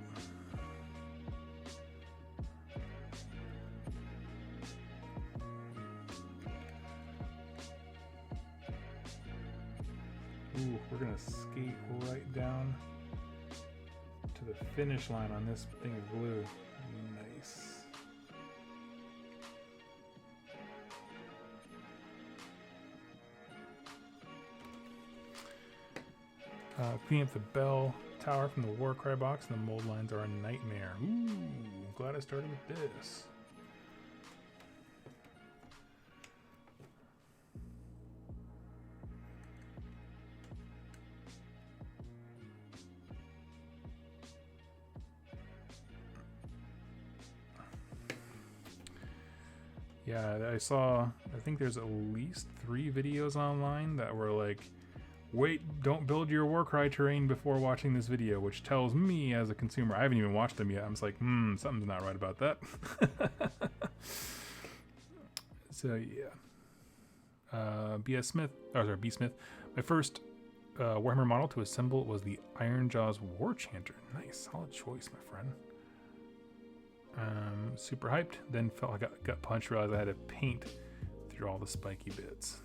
Ooh, we're gonna skate right down to the finish line on this thing of glue. Nice. Clean up the bell tower from the Warcry box, and the mold lines are a nightmare. Ooh, glad I started with this. Yeah, I think there's at least 3 videos online that were like, wait, don't build your Warcry terrain before watching this video, which tells me as a consumer, I haven't even watched them yet. I'm just like, something's not right about that. So yeah. B Smith, my first Warhammer model to assemble was the Ironjaw's War Chanter. Nice, solid choice, my friend. Super hyped, then felt like I got punched, realized I had to paint through all the spiky bits.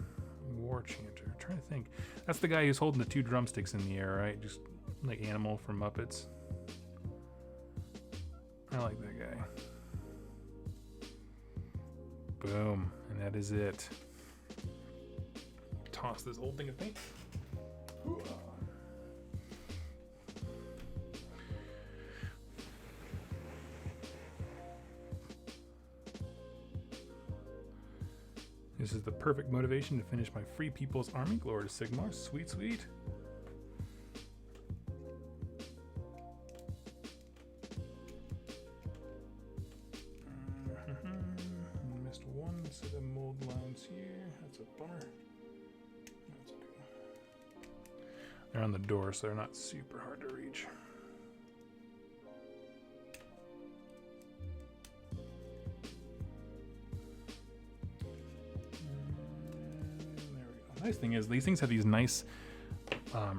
War Chanter. I'm trying to think. That's the guy who's holding the 2 drumsticks in the air, right? Just like Animal from Muppets. I like that guy. Boom. And that is it. Toss this old thing of paint. This is the perfect motivation to finish my Free People's Army. Glory to Sigmar. Sweet, sweet. Missed one set of mold lines here. That's a bummer. That's okay. They're on the door, so they're not super hard to reach. Nice thing is these things have these nice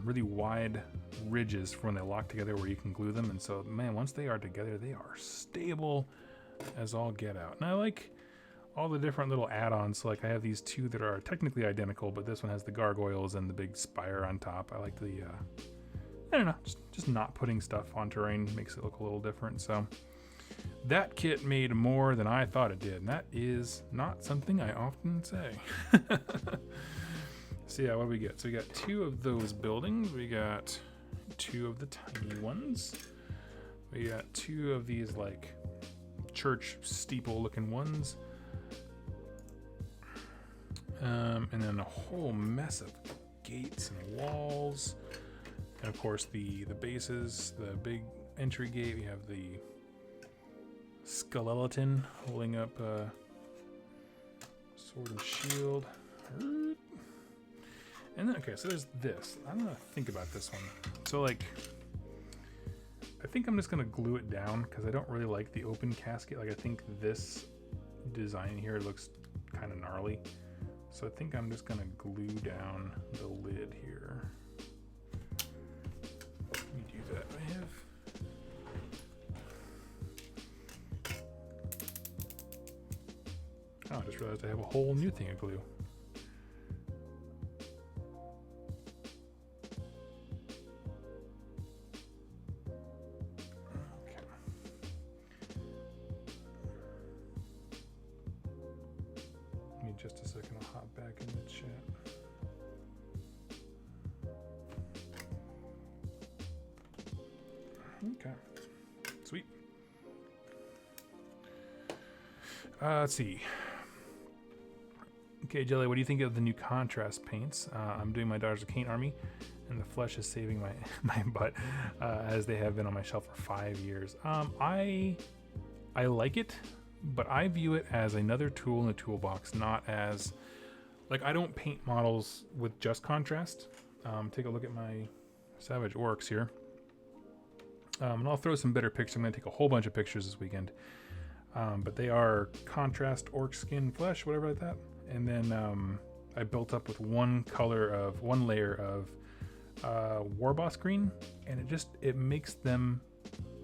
really wide ridges for when they lock together where you can glue them, and so man, once they are together they are stable as all get out. And I like all the different little add-ons. So like I have these 2 that are technically identical, but this one has the gargoyles and the big spire on top. I like the I don't know, just not putting stuff on terrain makes it look a little different. So that kit made more than I thought it did, and that is not something I often say. So yeah, what do we get? So we got 2 of those buildings. We got 2 of the tiny ones. We got 2 of these like church steeple looking ones. And then a whole mess of gates and walls. And of course the bases, the big entry gate. We have the skeleton holding up sword and shield. And then, okay, so there's this. I'm gonna think about this one. So like, I think I'm just gonna glue it down because I don't really like the open casket. Like I think this design here looks kind of gnarly. So I think I'm just gonna glue down the lid here. Let me do that. I have. Oh, I just realized I have a whole new thing of glue. Just a second, I'll hop back in the chat. Okay, sweet. Let's see. Okay, Jelly, what do you think of the new contrast paints? I'm doing my Daughters of Cain army, and the flesh is saving my my butt, as they have been on my shelf for 5 years. I like it. But I view it as another tool in the toolbox, not as, like, I don't paint models with just contrast. Take a look at my Savage Orcs here. And I'll throw some better pictures. I'm going to take a whole bunch of pictures this weekend. But they are contrast orc skin flesh, whatever like that. And then I built up with one layer of Warboss green, and it makes them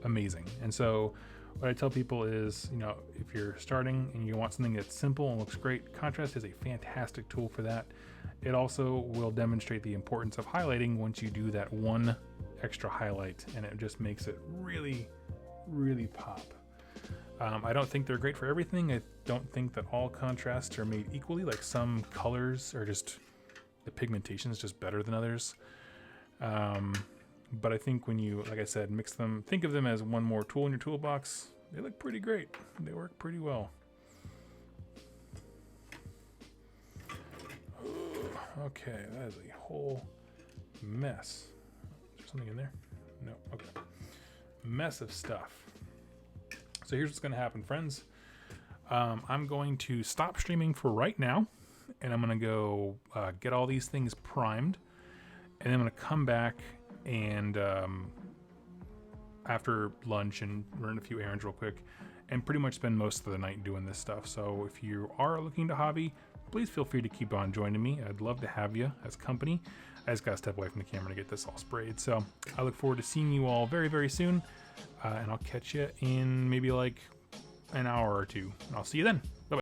amazing. And so what I tell people is, you know, if you're starting and you want something that's simple and looks great, contrast is a fantastic tool for that. It also will demonstrate the importance of highlighting once you do that one extra highlight, and it just makes it really, really pop. I don't think they're great for everything. I don't think that all contrasts are made equally. Like some colors are just, the pigmentation is just better than others. But I think when you, like I said, mix them, think of them as one more tool in your toolbox, they look pretty great. They work pretty well. Okay, that is a whole mess. Is there something in there? No, okay. Mess of stuff. So here's what's gonna happen, friends. I'm going to stop streaming for right now, and I'm gonna go get all these things primed, and then I'm gonna come back and after lunch and run a few errands real quick and pretty much spend most of the night doing this stuff. So if you are looking to hobby, please feel free to keep on joining me. I'd love to have you as company. I just gotta step away from the camera to get this all sprayed. So I look forward to seeing you all very, very soon, and I'll catch you in maybe like an hour or two. I'll see you then.